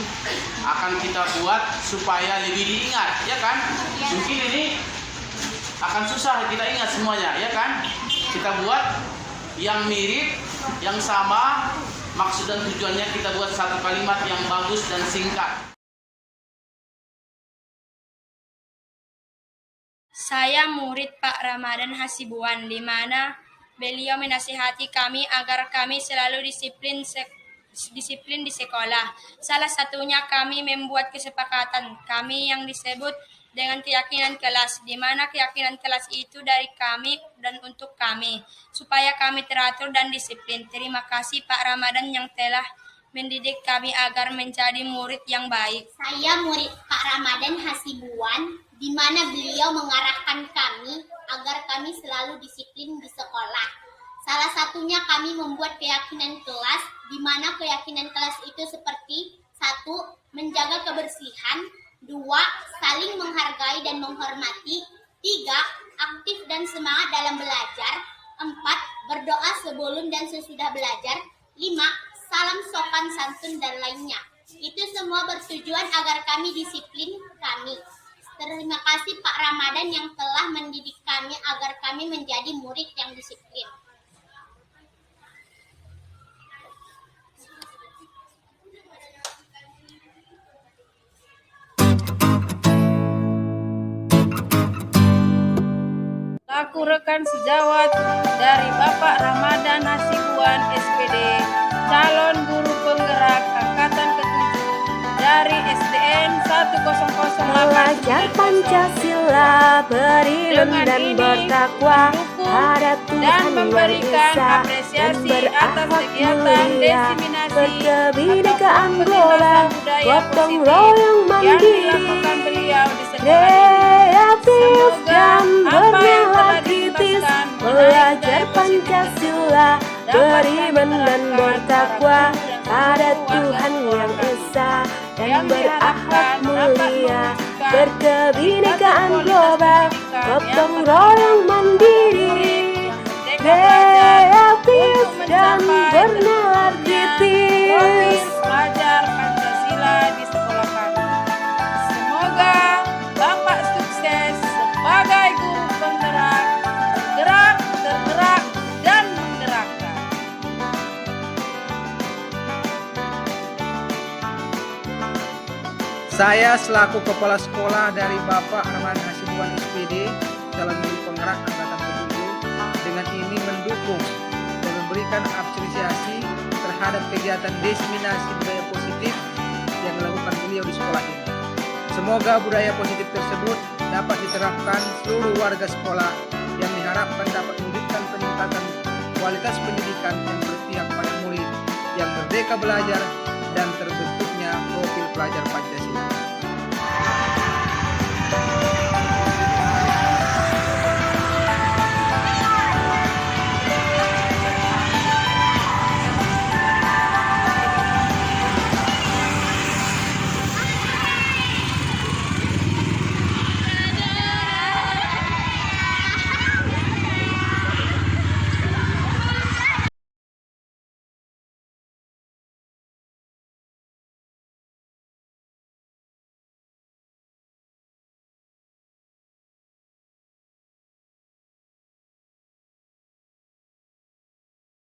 akan kita buat supaya lebih diingat, ya kan? Mungkin ini akan susah kita ingat semuanya, ya kan? Kita buat yang mirip, yang sama, maksud dan tujuannya kita buat satu kalimat yang bagus dan singkat. Saya murid Pak Ramadan Hasibuan, di mana beliau menasihati kami agar kami selalu disiplin di sekolah. Salah satunya kami membuat kesepakatan kami yang disebut dengan keyakinan kelas, di mana keyakinan kelas itu dari kami dan untuk kami, supaya kami teratur dan disiplin. Terima kasih Pak Ramadan yang telah mendidik kami agar menjadi murid yang baik. Saya murid Pak Ramadan Hasibuan, di mana beliau mengarahkan kami agar kami selalu disiplin di sekolah. Salah satunya kami membuat keyakinan kelas, di mana keyakinan kelas itu seperti 1. Menjaga kebersihan, 2. Saling menghargai dan menghormati, 3. Aktif dan semangat dalam belajar, 4. Berdoa sebelum dan sesudah belajar, 5. Salam sopan santun dan lainnya. Itu semua bertujuan agar kami disiplin kami. Terima kasih Pak Ramadan yang telah mendidik kami agar kami menjadi murid yang disiplin. Aku rekan sejawat dari Bapak Ramadan Hasibuan SPD, calon guru penggerak angkatan ke-7 dari SDN 10008. Belajar Pancasila, beriman dan bertakwa pada Tuhan dan yang memberikan Esa, dan apresiasi atas berakhlak kegiatan mulia, diseminasi berkebinekaan global, budaya gotong positif royong yang mandiri, dilakukan beliau di sekolah ini. kreatif dan apa yang bernalar telah kritis, dituntaskan belajar Pancasila, beriman dan bertakwa pada Tuhan yang Esa, dan berakhlak mulia, berkebinekaan global, gotong royong mandiri, kreatif dan bernalar kritis. Belajar Pancasila di sekolah kami. Semoga Bapak sukses sebagai guru penggerak, bergerak, tergerak, dan menggerakkan. Saya selaku Kepala Sekolah dari Bapak Ramadan Hasibuan SPD, calon guru penggerak angkatan ke-7, dengan ini mendukung dan memberikan apresiasi terhadap kegiatan diseminasi budaya positif yang dilakukan beliau di sekolah ini. Semoga budaya positif tersebut dapat diterapkan seluruh warga sekolah yang diharapkan dapat mewujudkan peningkatan kualitas pendidikan yang berpihak pada murid yang merdeka belajar dan terbentuknya profil pelajar Pancasila.